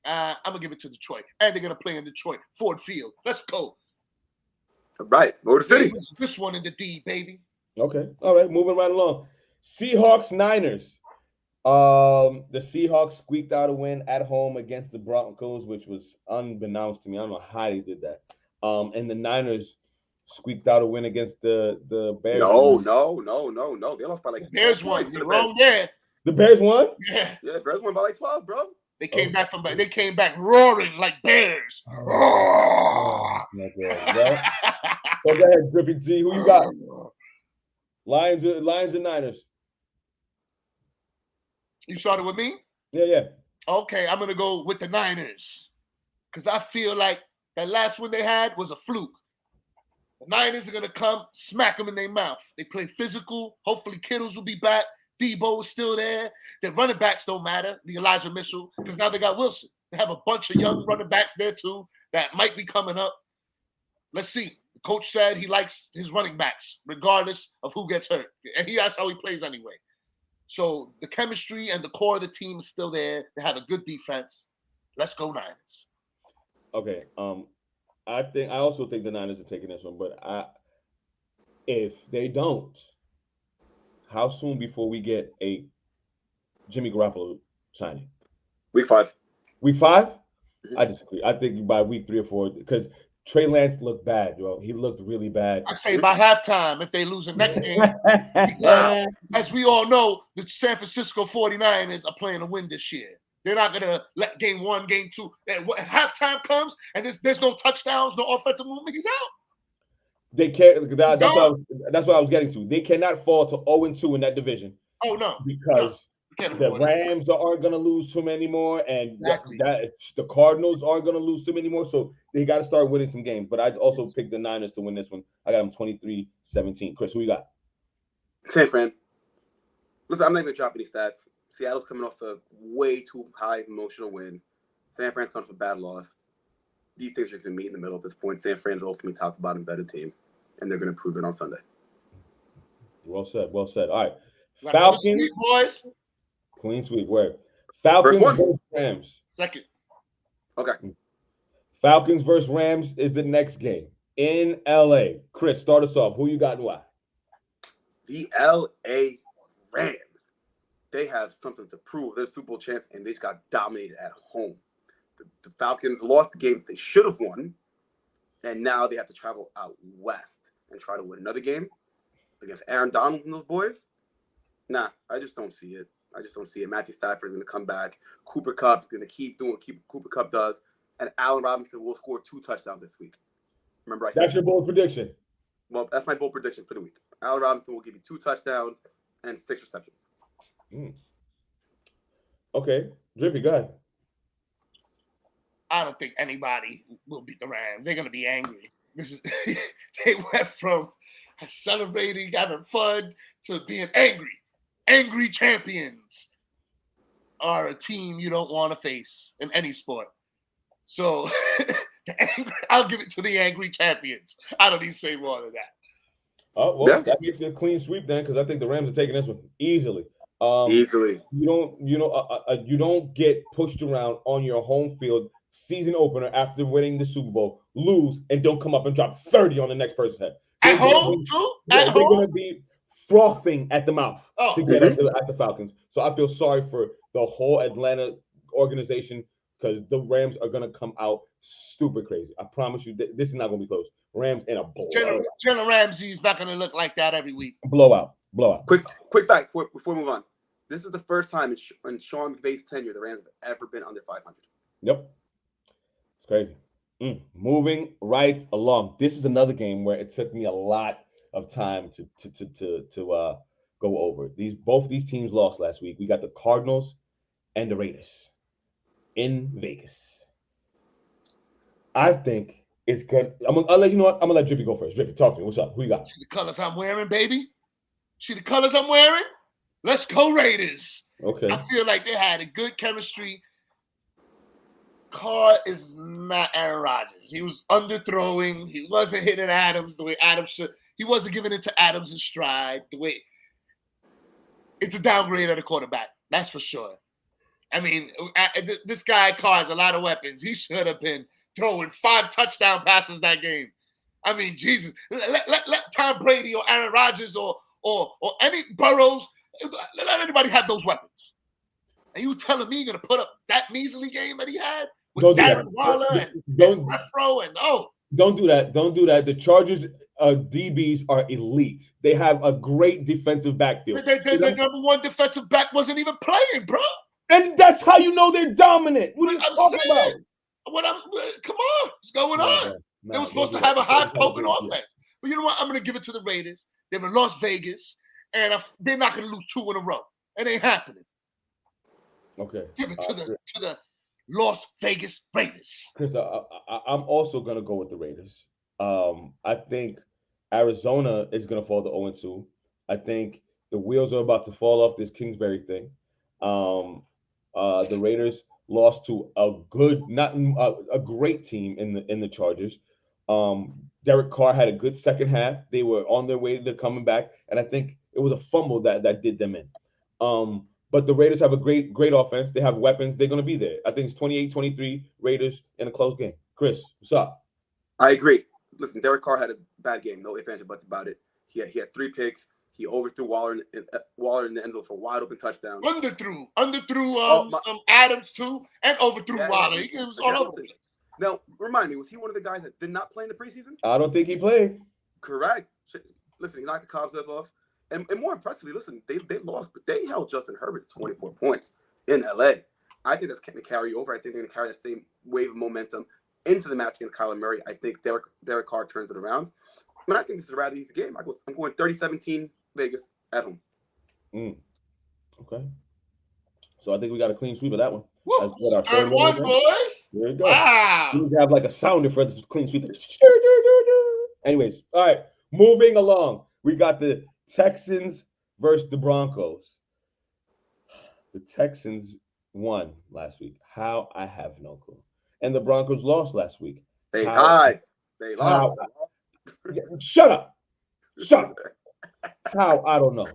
Speaker 3: I'm gonna give it to Detroit, and they're gonna play in Detroit, Ford Field. Let's go.
Speaker 1: All right, Motor City.
Speaker 3: This one in the D, baby.
Speaker 2: Okay, all right, moving right along. Seahawks, Niners. The Seahawks squeaked out a win at home against the Broncos, which was unbeknownst to me. I don't know how they did that. And the Niners squeaked out a win against the Bears.
Speaker 1: No. They lost by like
Speaker 3: the Bears won. You're wrong there.
Speaker 2: The Bears won?
Speaker 3: Yeah.
Speaker 1: Yeah, the Bears won by like 12, bro.
Speaker 3: They came back roaring like bears.
Speaker 2: Oh, yeah. So go ahead, Griffy G. Who you got? Lions and Niners.
Speaker 3: You started with me?
Speaker 2: Yeah.
Speaker 3: Okay, I'm gonna go with the Niners. Because I feel like that last one they had was a fluke. The Niners are gonna come, smack them in their mouth. They play physical. Hopefully Kittles will be back. Debo is still there. Their running backs don't matter, the Elijah Mitchell, because now they got Wilson. They have a bunch of young running backs there too that might be coming up. Let's see. The coach said he likes his running backs, regardless of who gets hurt. And that's how he plays anyway. So the chemistry and the core of the team is still there. They have a good defense. Let's go Niners.
Speaker 2: Okay. I also think the Niners are taking this one, but if they don't, how soon before we get a Jimmy Garoppolo signing?
Speaker 1: Week 5.
Speaker 2: Week 5? I disagree. I think by week 3 or 4, because Trey Lance looked bad, bro. He looked really bad.
Speaker 3: I say by halftime if they lose the next game. Because, as we all know, the San Francisco 49ers are playing to win this year. They're not gonna let game 1, game 2, and halftime comes and there's no touchdowns, no offensive movement. He's out.
Speaker 2: They can't. That's what I was getting to. They cannot fall to 0-2 in that division.
Speaker 3: Oh no,
Speaker 2: because the Rams aren't going to lose too many more, and the Cardinals aren't going to lose too many more. So they got to start winning some games. But I also picked the Niners to win this one. I got them 23-17. Chris, who you got?
Speaker 1: San Fran. Listen, I'm not going to drop any stats. Seattle's coming off a way too high emotional win. San Fran's coming off a bad loss. These things are going to meet in the middle at this point. San Fran's ultimately top to bottom better team, and they're going to prove it on Sunday.
Speaker 2: Well said. Well said. All right.
Speaker 3: Falcons. Sweep, boys.
Speaker 2: Clean sweep. Where? Falcons versus Rams.
Speaker 3: Second.
Speaker 1: Okay.
Speaker 2: Falcons versus Rams is the next game in LA. Chris, start us off. Who you got and why?
Speaker 1: The LA Rams. They have something to prove. They're Super Bowl champs, and they just got dominated at home. The Falcons lost the game they should have won, and now they have to travel out west and try to win another game against Aaron Donald and those boys. Nah, I just don't see it. Matthew Stafford is going to come back. Cooper Kupp is going to keep doing what Cooper Kupp does, and Allen Robinson will score 2 touchdowns this week. Remember, I said
Speaker 2: that's your bold prediction.
Speaker 1: Well, that's my bold prediction for the week. Allen Robinson will give you 2 touchdowns and 6 receptions.
Speaker 2: Okay, Drippy, go ahead.
Speaker 3: I don't think anybody will beat the Rams. They're gonna be angry. They went from celebrating, having fun, to being angry. Angry champions are a team you don't want to face in any sport. So I'll give it to the angry champions. I don't need to say more than that.
Speaker 2: Oh well, that makes it a clean sweep then, because I think the Rams are taking this one easily.
Speaker 1: Easily.
Speaker 2: You don't get pushed around on your home field season opener after winning the Super Bowl, lose, and don't come up and drop 30 on the next person's head.
Speaker 3: At home, too?
Speaker 2: They're going to be frothing at the mouth to get at the Falcons. So I feel sorry for the whole Atlanta organization, because the Rams are going to come out stupid crazy. I promise you, this is not going to be close. Rams in a blowout.
Speaker 3: General Ramsey's not going to look like that every week.
Speaker 2: Blowout.
Speaker 1: Quick fact before we move on. This is the first time in Sean McVay's tenure the Rams have ever been under 500.
Speaker 2: Yep. It's crazy. Moving right along. This is another game where it took me a lot of time to go over. Both these teams lost last week. We got the Cardinals and the Raiders in Vegas. I think it's good. I'll let you know what. I'm gonna let Drippy go first. Drippy, talk to me. What's up? Who you got?
Speaker 3: See the colors I'm wearing, baby? See the colors I'm wearing? Let's go Raiders.
Speaker 2: Okay.
Speaker 3: I feel like they had a good chemistry. Carr is not Aaron Rodgers. He was underthrowing. He wasn't hitting Adams the way Adams should. He wasn't giving it to Adams in stride. It's a downgrade of the quarterback. That's for sure. I mean, this guy Carr has a lot of weapons. He should have been throwing 5 touchdown passes that game. I mean, Jesus. Let Tom Brady or Aaron Rodgers or any Burrows, let anybody have those weapons. And you telling me you're going to put up that measly game that he had? With Darren Waller and Renfro and
Speaker 2: Don't do that. Don't do that. The Chargers DBs are elite. They have a great defensive backfield.
Speaker 3: The number 1 defensive back wasn't even playing, bro.
Speaker 2: And that's how you know they're dominant. What are you talking about?
Speaker 3: Come on. What's going on? They were supposed to have a high-potent offense. But you know what? I'm going to give it to the Raiders. They're in Las Vegas, and they're not going to lose 2 in a row. It ain't happening.
Speaker 2: Okay.
Speaker 3: Give it to the Las Vegas Raiders.
Speaker 2: Chris, I'm also going to go with the Raiders. I think Arizona is going to fall to 0-2. I think the wheels are about to fall off this Kingsbury thing. The Raiders lost to a great team in the Chargers. Derek Carr had a good second half. They were on their way to coming back, and I think it was a fumble that did them in. But the Raiders have a great offense. They have weapons. They're going to be there. I think it's 28-23 Raiders in a close game. Chris, what's up?
Speaker 1: I agree. Listen, Derek Carr had a bad game. No ifs, ands, or buts about it. He had 3 picks. He overthrew Waller in the end zone for a wide open touchdown.
Speaker 3: Underthrew Adams too, and overthrew Waller. He was all over the place.
Speaker 1: Now, remind me, was he one of the guys that did not play in the preseason?
Speaker 2: I don't think he played.
Speaker 1: Correct. Listen, he knocked the Cubs off. And more impressively, listen, they lost, but they held Justin Herbert to 24 points in LA. I think that's going to carry over. I think they're going to carry that same wave of momentum into the match against Kyler Murray. I think Derek Carr turns it around. But I think this is a rather easy game. I'm going 30-17 Vegas at home.
Speaker 2: Okay. So I think we got a clean sweep of that one.
Speaker 3: Woo.
Speaker 2: That's what our
Speaker 3: Third one, boys.
Speaker 2: There you go.
Speaker 3: Wow.
Speaker 2: We need to have like a sounder for this clean sweep. Anyways, all right. Moving along, we got the Texans versus the Broncos. The Texans won last week. How? I have no clue. And the Broncos lost last week.
Speaker 1: They tied. They lost.
Speaker 2: Shut up. Shut up. How? I don't know.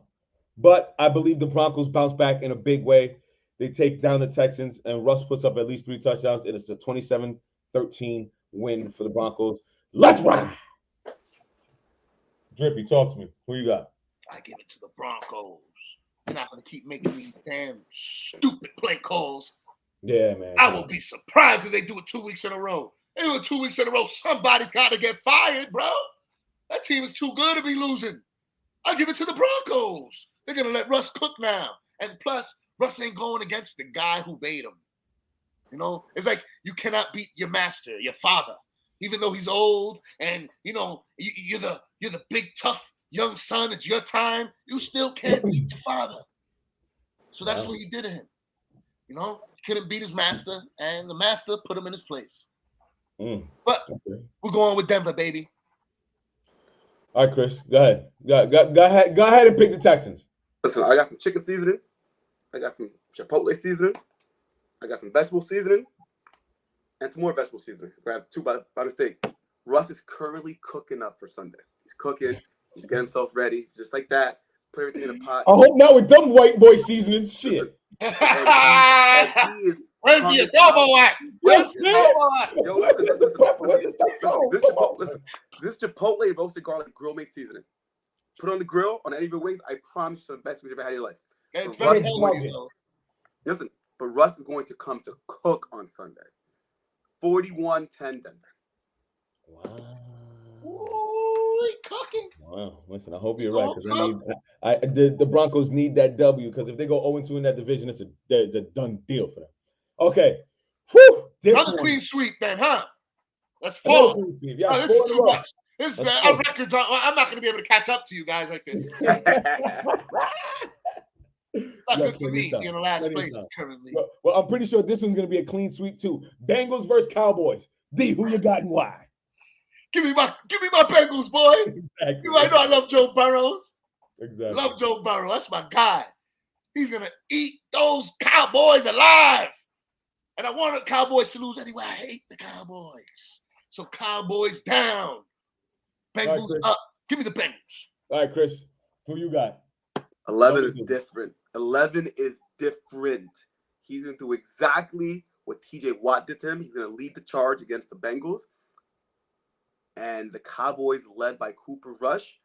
Speaker 2: But I believe the Broncos bounce back in a big way. They take down the Texans, and Russ puts up at least 3 touchdowns. It is a 27-13 win for the Broncos. Let's ride. Drippy, talk to me. Who you got?
Speaker 3: I give it to the Broncos. They're not going to keep making these damn stupid play calls.
Speaker 2: Yeah, man.
Speaker 3: I will be surprised if they do it 2 weeks in a row. They do it 2 weeks in a row. Somebody's got to get fired, bro. That team is too good to be losing. I give it to the Broncos. They're going to let Russ cook now. And plus, Russ ain't going against the guy who made him. You know, it's like you cannot beat your master, your father, even though he's old and, you know, you're the big, tough young son. It's your time. You still can't beat your father. So that's what he did to him. You know, couldn't beat his master, and the master put him in his place. But we're going with Denver, baby.
Speaker 2: All right, Chris, go ahead. Go ahead and pick the Texans.
Speaker 1: Listen, I got some chicken seasoning. I got some Chipotle seasoning. I got some vegetable seasoning. And some more vegetable seasoning. Grab 2 by mistake. Russ is currently cooking up for Sunday. He's cooking. He's getting himself ready. Just like that. Put everything in a pot.
Speaker 2: I hope not with them white boy seasonings. Shit.
Speaker 1: And he is
Speaker 3: Where's the adobo at? Where's the adobo at?
Speaker 1: Yo, listen. This Chipotle roasted garlic grill made seasoning. Put it on the grill on any of your wings. I promise you, the best wings you've ever had in your life.
Speaker 3: It's very healthy, though.
Speaker 1: Listen, but Russ is going to come to cook on Sunday. 41-10 Denver.
Speaker 2: Wow.
Speaker 3: Ooh, cooking.
Speaker 2: Wow. Listen, I hope you're right, because the Broncos need that W, because if they go 0-2 in that division, it's a done deal for them. Okay. Whew,
Speaker 3: another clean sweep then, huh? That's 4.
Speaker 2: Yeah,
Speaker 3: oh, this is too much. This is our records. I'm not going to be able to catch up to you guys like this. Not good for me in the last place currently.
Speaker 2: Well, I'm pretty sure this one's going to be a clean sweep too. Bengals versus Cowboys. D, who you got and why?
Speaker 3: Give me my Bengals, boy. Exactly. You might know I love Joe Burrows.
Speaker 2: Exactly.
Speaker 3: Love Joe Burrow. That's my guy. He's going to eat those Cowboys alive. And I want the Cowboys to lose anyway. I hate the Cowboys. So Cowboys down. Bengals up. Give me the Bengals.
Speaker 2: All right, Chris. Who you got?
Speaker 1: 11 is different. 11 is different. He's going to do exactly what TJ Watt did to him. He's going to lead the charge against the Bengals. And the Cowboys, led by Cooper Rush,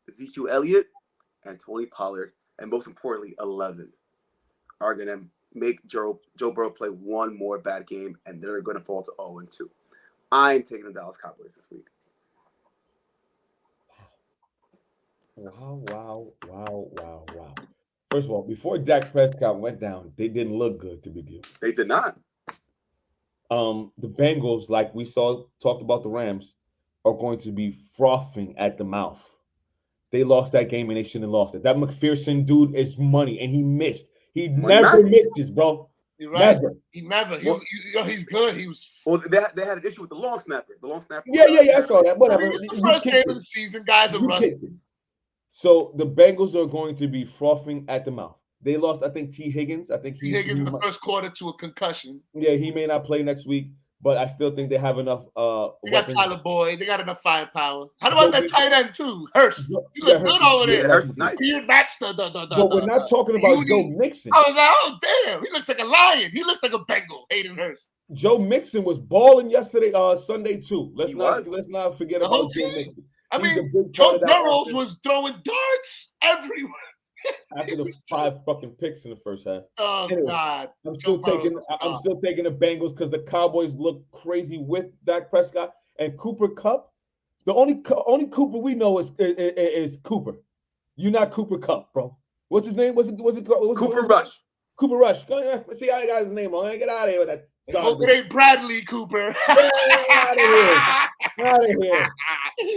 Speaker 1: Ezekiel Elliott, and Tony Pollard, and most importantly, 11, are going to make Joe Burrow play one more bad game, and they're going to fall to 0-2. I'm taking the Dallas Cowboys this week.
Speaker 2: Wow. First of all, before Dak Prescott went down, they didn't look good to begin with.
Speaker 1: They did not.
Speaker 2: The Bengals, like we talked about the Rams, are going to be frothing at the mouth. They lost that game and they shouldn't have lost it. That McPherson dude is money, and he missed. He never misses, bro.
Speaker 3: You're right. Never. He's good. He was.
Speaker 1: Well, they had an issue with the long snapper.
Speaker 2: Yeah. I saw that. Whatever.
Speaker 3: It's the first game of the season, guys. Are rusty.
Speaker 2: So the Bengals are going to be frothing at the mouth. They lost, I think, T. Higgins.
Speaker 3: T. Higgins in the first quarter to a concussion.
Speaker 2: Yeah, he may not play next week, but I still think they have enough.
Speaker 3: They got Tyler Boyd. They got enough firepower. How about that tight end too, Hurst? You look good over there.
Speaker 1: Hurst, nice.
Speaker 3: He matched
Speaker 2: but we're not talking about Joe Mixon.
Speaker 3: I was like, oh damn, he looks like a lion. He looks like a Bengal. Hayden Hurst.
Speaker 2: Joe Mixon was balling yesterday, Sunday too. Let's not forget about Joe Mixon.
Speaker 3: I mean, Joe Burrows was throwing darts everywhere.
Speaker 2: After the 5 fucking picks in the first half.
Speaker 3: Oh anyway, God!
Speaker 2: I'm still taking the Bengals because the Cowboys look crazy with Dak Prescott and Cooper Kupp. The only Cooper we know is Cooper. You're not Cooper Kupp, bro. What's his name? What's it called?
Speaker 1: Cooper Rush.
Speaker 2: Cooper Rush. Let's see how I got his name on. Get out of here with that.
Speaker 3: Hope it ain't Bradley Cooper.
Speaker 2: Out of here. Out of here.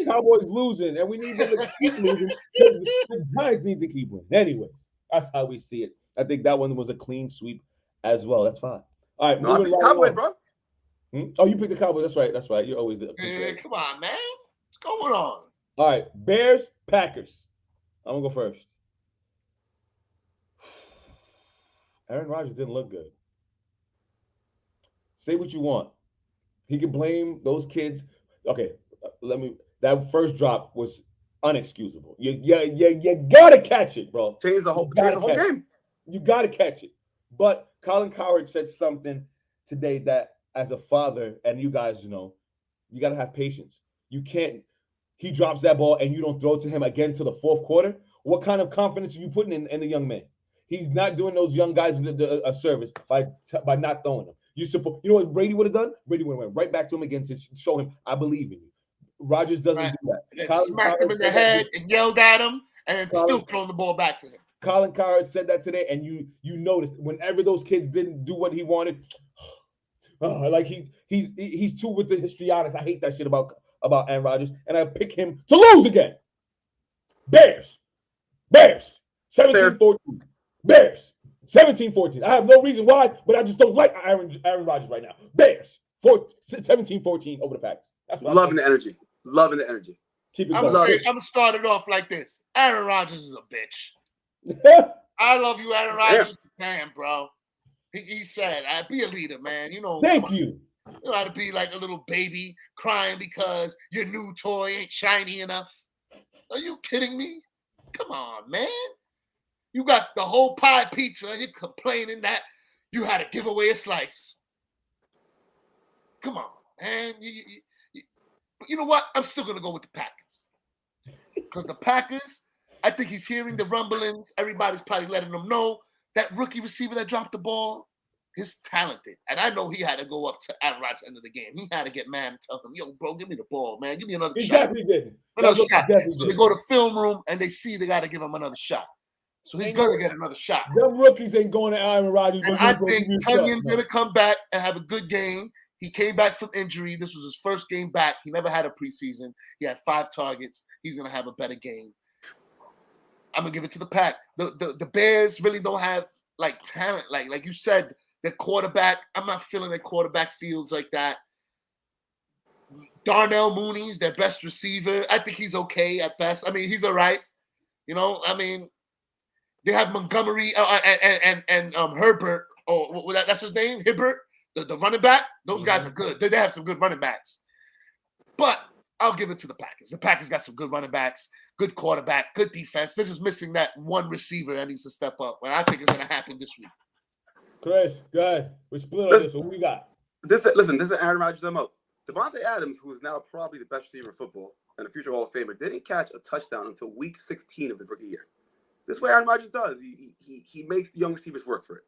Speaker 2: Cowboys losing, and we need them to keep losing. The Giants need to keep winning. Anyways, that's how we see it. I think that one was a clean sweep as well. That's fine. All right,
Speaker 1: No, I picked the Cowboys, bro.
Speaker 2: Oh, you picked the Cowboys. That's right. That's right. You're always the
Speaker 3: Come on, man. What's going on?
Speaker 2: All right, Bears, Packers. I'm gonna go first. Aaron Rodgers didn't look good. Say what you want. He can blame those kids. Okay, that first drop was unexcusable. You gotta catch it, bro.
Speaker 1: Change the whole game.
Speaker 2: You gotta catch it. But Colin Cowherd said something today that, as a father, and you guys know, you gotta have patience. You can't. He drops that ball and you don't throw it to him again to the fourth quarter. What kind of confidence are you putting in the young man? He's not doing those young guys a service by not throwing them. You know what Brady would have done? Brady would have went right back to him again to show him, I believe in you. Rodgers doesn't do that.
Speaker 3: And then smacked him in the head and yelled at him and still throwing the ball back to him.
Speaker 2: Colin Cowherd said that today, and you noticed whenever those kids didn't do what he wanted, like he's too with the histrionics. I hate that shit about Aaron Rodgers, and I pick him to lose again. Bears, 17-14. Bears, 17-14. I have no reason why, but I just don't like Aaron Rodgers right now. Bears, 17-14 over the Packers. That's what
Speaker 1: Loving the energy. Loving the energy.
Speaker 2: Keep it
Speaker 3: I'm
Speaker 2: going.
Speaker 3: gonna start it off like this. Aaron Rodgers is a bitch. I love you, Aaron Rodgers. Damn, bro. He said, "Be a leader, man. You know."
Speaker 2: Thank you.
Speaker 3: You know how to be like a little baby crying because your new toy ain't shiny enough. Are you kidding me? Come on, man. You got the whole pie pizza and you're complaining that you had to give away a slice. Come on, man. You know what? I'm still going to go with the Packers. Because the Packers, I think he's hearing the rumblings. Everybody's probably letting him know that rookie receiver that dropped the ball is talented. And I know he had to go up to Aaron Rodgers at the end of the game. He had to get mad and tell him, yo, bro, give me the ball, man. Give me another shot.
Speaker 2: Definitely did.
Speaker 3: Another shot. So they go to film room and they see they got to give him another shot. So he's going to get another shot.
Speaker 2: Them rookies ain't going to Aaron Rodgers.
Speaker 3: And I think Tunyon's going to come back and have a good game. He came back from injury. This was his first game back. He never had a preseason. He had 5 targets. He's going to have a better game. I'm going to give it to the Pack. The Bears really don't have, like, talent. Like you said, their quarterback, I'm not feeling their quarterback feels like that. Darnell Mooney's their best receiver. I think he's okay at best. I mean, he's all right. You know, I mean, they have Montgomery and Herbert, or that's his name, Hibbert, the running back. Those guys are good. They have some good running backs. But I'll give it to the Packers. The Packers got some good running backs, good quarterback, good defense. They're just missing that one receiver that needs to step up. And I think it's going to happen this week.
Speaker 2: Chris, go ahead. We're split on this. What we got?
Speaker 1: This is Aaron Rodgers' MO. Devontae Adams, who is now probably the best receiver in football and a future Hall of Famer, didn't catch a touchdown until week 16 of his rookie year. This is what Aaron Rodgers does. He makes the young receivers work for it.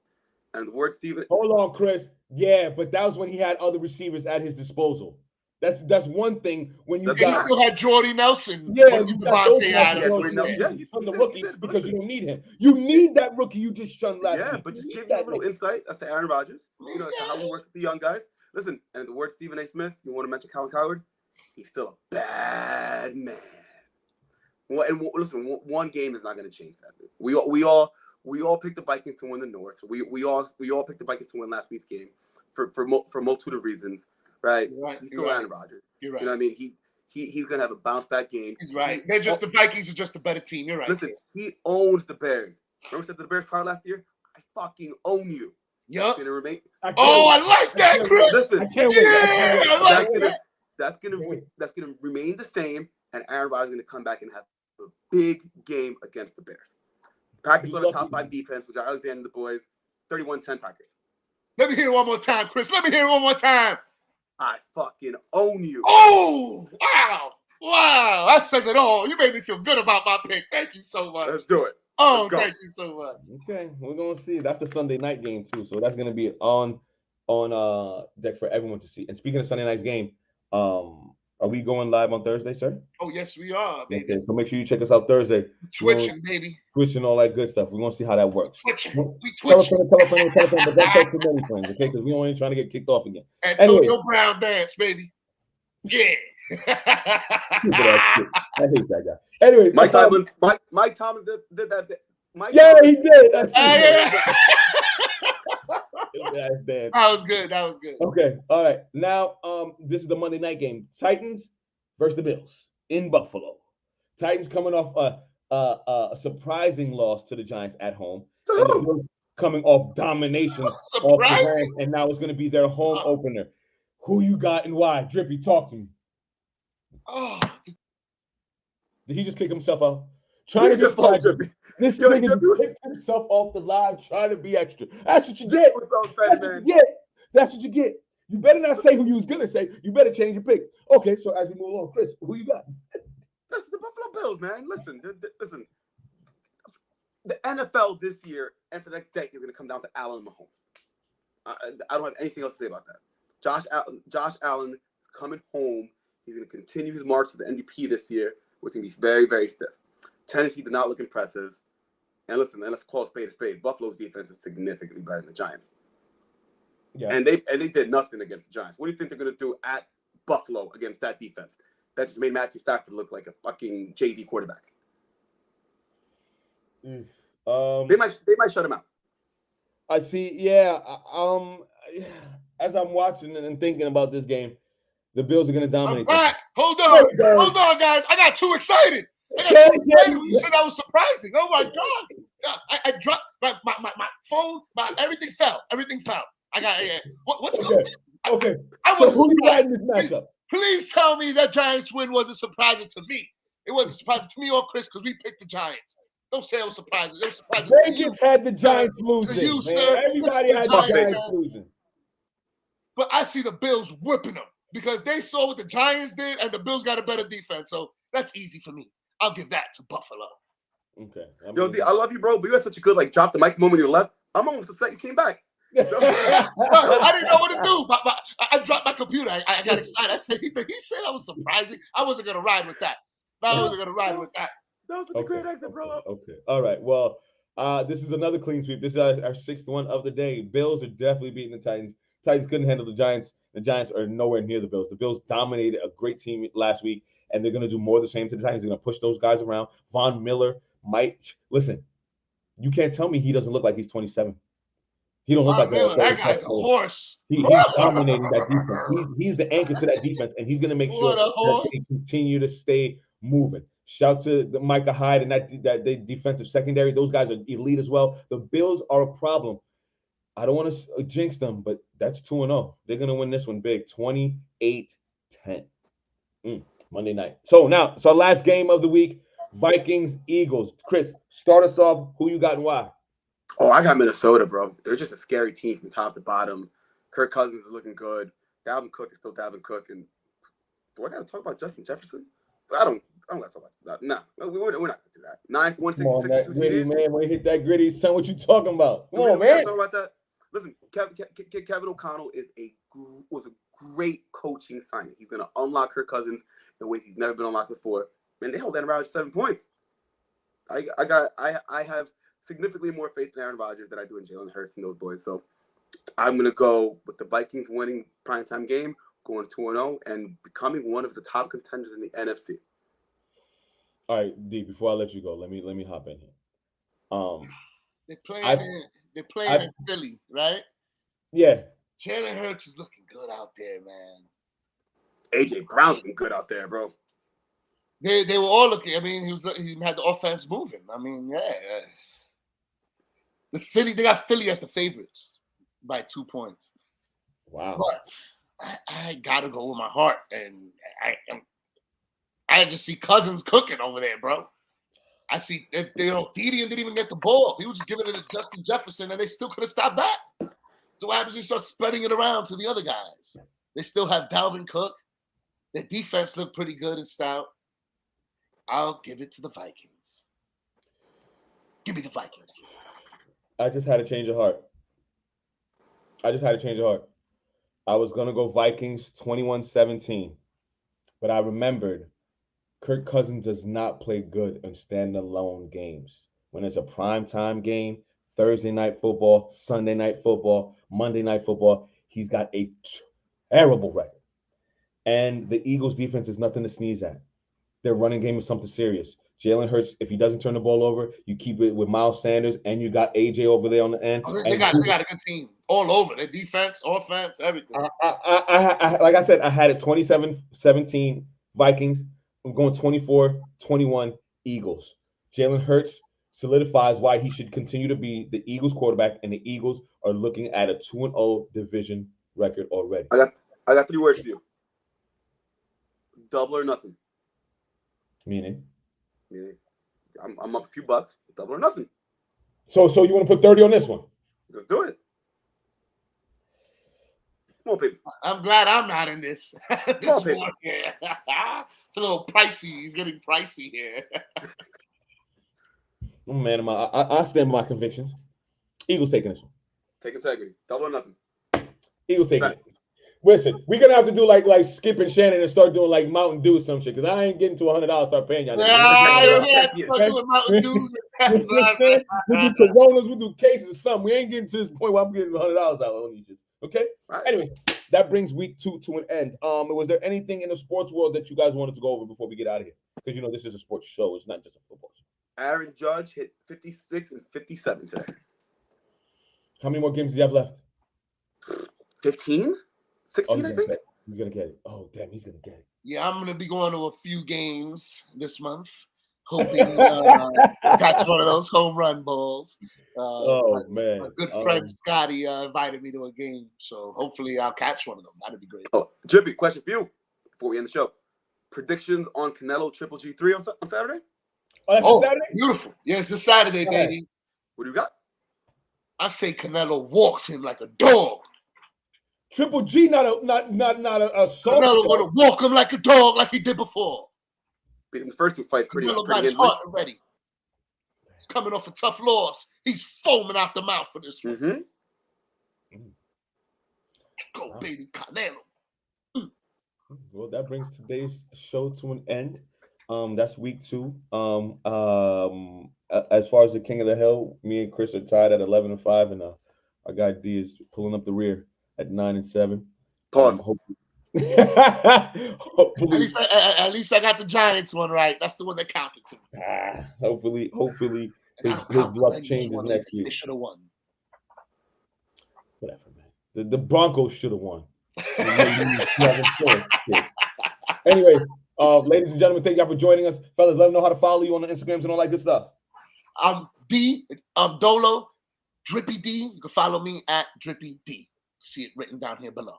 Speaker 1: And the word Steven.
Speaker 2: Hold on, Chris. Yeah, but that was when he had other receivers at his disposal. That's one thing when you
Speaker 3: got. He still had Jordy Nelson.
Speaker 2: Yeah, you Devontae Adams. From the rookie because you don't need him. You need that rookie you just shunned last week.
Speaker 1: Yeah, but just give you a little insight as to Aaron Rodgers. You know, as to how he works with the young guys. Listen, and the word Stephen A. Smith, you want to mention Colin Cowherd? He's still a bad man. Well, and listen, one game is not going to change that. We all picked the Vikings to win the North. We all picked the Vikings to win last week's game for multitude of reasons, right?
Speaker 3: Right.
Speaker 1: He's still Aaron Rodgers.
Speaker 3: You're right.
Speaker 1: You know what I mean? He's going to have a bounce back game.
Speaker 3: He's right. The Vikings are just a better team. You're right.
Speaker 1: Listen, he owns the Bears. Remember I said to the Bears prior last year? I fucking own you.
Speaker 3: Yup.
Speaker 1: I
Speaker 3: like that, Chris.
Speaker 1: Listen,
Speaker 2: I can't wait.
Speaker 1: That's gonna remain the same, and Aaron Rodgers is gonna come back and have a big game against the Bears. Packers are the top 5 defense, which are Alexander and the boys. 31-10 Packers.
Speaker 3: Let me hear it one more time, Chris. Let me hear it one more time.
Speaker 1: I fucking own you.
Speaker 3: Oh, wow. That says it all. You made me feel good about my pick. Thank you so much.
Speaker 1: Let's do it.
Speaker 3: Oh, thank you so much.
Speaker 2: Okay, we're gonna see. That's the Sunday night game too, so that's gonna be on deck for everyone to see. And speaking of Sunday night's game, Are we going live on Thursday, sir?
Speaker 3: Oh, yes, we are, baby.
Speaker 2: Okay, so make sure you check us out Thursday.
Speaker 3: Twitching, baby.
Speaker 2: Twitching, all that good stuff. We're going to see how that works.
Speaker 3: Twitching. We
Speaker 2: Tell a
Speaker 3: twitching.
Speaker 2: friend, but don't tell too many friends, okay? Because we ain't trying to get kicked off again.
Speaker 3: Antonio Brown dance, baby. Yeah.
Speaker 2: I hate that guy. Anyways,
Speaker 1: Mike Tomlin did that.
Speaker 2: He did. That's
Speaker 3: That was good. That was good.
Speaker 2: Okay. All right. Now, this is the Monday night game. Titans versus the Bills in Buffalo. Titans coming off a surprising loss to the Giants at home. And the Bills coming off domination off the Rams, and now it's going to be their home opener. Who you got and why? Drippy, talk to me.
Speaker 3: Oh,
Speaker 2: did he just kick himself out? Trying to just fall, Drippy. This nigga kicked himself off the live, trying to be extra. That's what you get. That's what you get. You better not say who you was gonna say. You better change your pick. Okay, so as we move along, Chris, who you got?
Speaker 1: That's the Buffalo Bills, man. Listen. The NFL this year and for the next decade is going to come down to Allen and Mahomes. I don't have anything else to say about that. Josh Allen is coming home. He's going to continue his march to the MVP this year, which is going to be very, very stiff. Tennessee did not look impressive. And listen, let's call a spade a spade. Buffalo's defense is significantly better than the Giants. Yeah. And they did nothing against the Giants. What do you think they're going to do at Buffalo against that defense? That just made Matthew Stafford look like a fucking JV quarterback. They might shut him out.
Speaker 2: I see. Yeah. As I'm watching and thinking about this game, the Bills are going to dominate.
Speaker 3: I'm back. Hold on, guys. I got too excited. You said that was surprising. Oh my god! I dropped my phone. Everything fell. I got what's
Speaker 2: okay. So who you got in this matchup?
Speaker 3: Please tell me that Giants win wasn't surprising to me. It wasn't surprising to me or Chris because we picked the Giants. Don't say it was surprising. It was surprising.
Speaker 2: Vegas had the Giants losing. You, man. Everybody had the Giants losing.
Speaker 3: But I see the Bills whipping them because they saw what the Giants did, and the Bills got a better defense. So that's easy for me. I'll give that to Buffalo.
Speaker 2: Okay.
Speaker 1: Yo, D, I love you, bro, but you had such a good drop the mic moment you left. I'm almost upset you came back.
Speaker 3: I didn't know what to do. But I dropped my computer. I got excited. I said, he said that was surprising. I wasn't going to ride with that. That was such a great exit, bro.
Speaker 2: Okay. All right. Well, this is another clean sweep. This is our sixth one of the day. Bills are definitely beating the Titans. Titans couldn't handle the Giants. The Giants are nowhere near the Bills. The Bills dominated a great team last week, and they're going to do more of the same to the Titans. They're going to push those guys around. Von Miller might – listen, you can't tell me he doesn't look like he's 27. He don't look like
Speaker 3: that guy's a horse.
Speaker 2: He's dominating that defense. He's the anchor to that defense, and he's going to make sure that they continue to stay moving. Shout to Micah Hyde and that defensive secondary. Those guys are elite as well. The Bills are a problem. I don't want to jinx them, but that's 2-0. They're going to win this one big, 28-10. Monday night. So last game of the week, Vikings, Eagles. Chris, start us off. Who you got and why?
Speaker 1: Oh, I got Minnesota, bro. They're just a scary team from top to bottom. Kirk Cousins is looking good. Dalvin Cook is still Dalvin Cook. And do I got to talk about Justin Jefferson? I don't got to talk about that. No, we're not going to do that. 9-1-6-6-2
Speaker 2: gritty, man. When you hit that gritty, son, what you talking about? Come on, man.
Speaker 1: Talk about that. Listen, Kevin O'Connell was a great coaching signing. He's going to unlock Kirk Cousins in ways he's never been unlocked before. And they held that around 7 points. I have significantly more faith in Aaron Rodgers than I do in Jalen Hurts and those boys. So I'm going to go with the Vikings winning primetime game, going 2-0, and becoming one of the top contenders in the NFC.
Speaker 2: All right, D, before I let you go, let me hop in here.
Speaker 3: They're playing in Philly, right?
Speaker 2: Yeah.
Speaker 3: Jalen Hurts is looking good out there, man.
Speaker 1: AJ Brown's been good out there, bro.
Speaker 3: They were all looking. I mean, he had the offense moving. I mean, yeah. They got Philly as the favorites by 2 points.
Speaker 2: Wow.
Speaker 3: But I gotta go with my heart, and I just see Cousins cooking over there, bro. I see Gideon didn't even get the ball. He was just giving it to Justin Jefferson, and they still could have stopped that. So what happens when you start spreading it around to the other guys? They still have Dalvin Cook. Their defense looked pretty good and stout. I'll give it to the Vikings. Give me the Vikings.
Speaker 2: I just had a change of heart. I was going to go Vikings 21-17. But I remembered Kirk Cousins does not play good in standalone games. When it's a primetime game, Thursday night football, Sunday night football, Monday night football, he's got a terrible record. And the Eagles defense is nothing to sneeze at. Their running game is something serious. Jalen Hurts, if he doesn't turn the ball over, you keep it with Miles Sanders, and you got AJ over there on the end.
Speaker 3: Oh, they got a good team all over. Their defense, offense, everything.
Speaker 2: I like I said, I had it 27-17 Vikings. I'm going 24-21 Eagles. Jalen Hurts solidifies why he should continue to be the Eagles quarterback, and the Eagles are looking at a 2-0 division record already.
Speaker 1: I got 3 words for you. Double or nothing.
Speaker 2: Meaning?
Speaker 1: I'm up a few bucks. Double or nothing.
Speaker 2: So you want to put 30 on this one?
Speaker 1: Let's do it. Come on, baby.
Speaker 3: I'm glad I'm not in this.
Speaker 1: Come on, baby.
Speaker 3: It's a little pricey. He's getting pricey here.
Speaker 2: Oh, man, I stand by my convictions. Eagles taking this one.
Speaker 1: Take integrity. Double or nothing.
Speaker 2: Eagles taking
Speaker 1: Right.
Speaker 2: it. Listen, we're gonna have to do like Skip and Shannon and start doing like Mountain Dew or some shit, because I ain't getting to $100. Start paying y'all.
Speaker 3: Yeah, doing Mountain Dews.
Speaker 2: You know what I'm saying? We'll do Coronas, we'll do cases of something. We ain't getting to this point where I'm getting $100 out on these shit. Okay.
Speaker 1: Right.
Speaker 2: Anyway, that brings week 2 to an end. Was there anything in the sports world that you guys wanted to go over before we get out of here? Because this is a sports show. It's not just a football show.
Speaker 1: Aaron Judge hit 56 and 57 today.
Speaker 2: How many more games do you have left?
Speaker 1: 15? 16, I think.
Speaker 2: He's gonna get it. Oh, damn, he's gonna get it.
Speaker 3: Yeah, I'm going to be going to a few games this month, hoping catch one of those home run balls.
Speaker 2: Man.
Speaker 3: My good friend Scotty invited me to a game, so hopefully I'll catch one of them. That'd be great.
Speaker 1: Oh, Drippy, question for you before we end the show. Predictions on Canelo Triple G3 on Saturday?
Speaker 2: Oh, that's Saturday?
Speaker 3: Beautiful. Yeah, it's this Saturday, baby.
Speaker 1: What do you got?
Speaker 3: I say Canelo walks him like a dog.
Speaker 2: Triple G, not a soft
Speaker 3: Canelo going to walk him like a dog, like he did before.
Speaker 1: Beat him the first 2 fights pretty
Speaker 3: Canelo got his
Speaker 1: easily.
Speaker 3: heart already. He's coming off a tough loss. He's foaming out the mouth for this one.
Speaker 1: Mm-hmm.
Speaker 3: Go, baby, Canelo.
Speaker 2: Well, that brings today's show to an end. That's week 2. As far as the King of the Hill, me and Chris are tied at 11-5, and our guy D is pulling up the rear at 9-7.
Speaker 1: Pause.
Speaker 2: Hopefully.
Speaker 3: At least I got the Giants one right. That's the one that counted to me.
Speaker 2: Hopefully his luck changes next week.
Speaker 3: They should have won.
Speaker 2: Whatever, man. The Broncos should have won. Anyway, ladies and gentlemen, thank y'all for joining us. Fellas, let them know how to follow you on the Instagrams and all that good stuff.
Speaker 3: I'm Dolo, Drippy D. You can follow me at Drippy D. See it written down here below.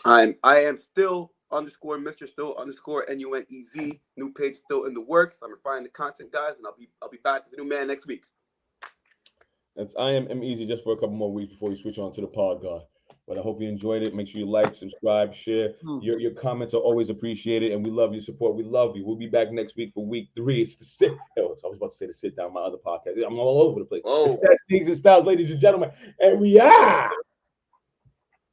Speaker 1: I am still _Mr. still _NUNEZ. New page still in the works. I'm refining the content, guys, and I'll be back as a new man next week.
Speaker 2: That's I am easy just for a couple more weeks before you switch on to the pod guard. But I hope you enjoyed it. Make sure you like, subscribe, share. Your comments are always appreciated, and we love your support. We love you. We'll be back next week for week 3. It's the sit. I was about to say the sit down. My other podcast. I'm all over the place.
Speaker 1: Oh.
Speaker 2: It's Stats, Things, and Styles, ladies and gentlemen, and we are.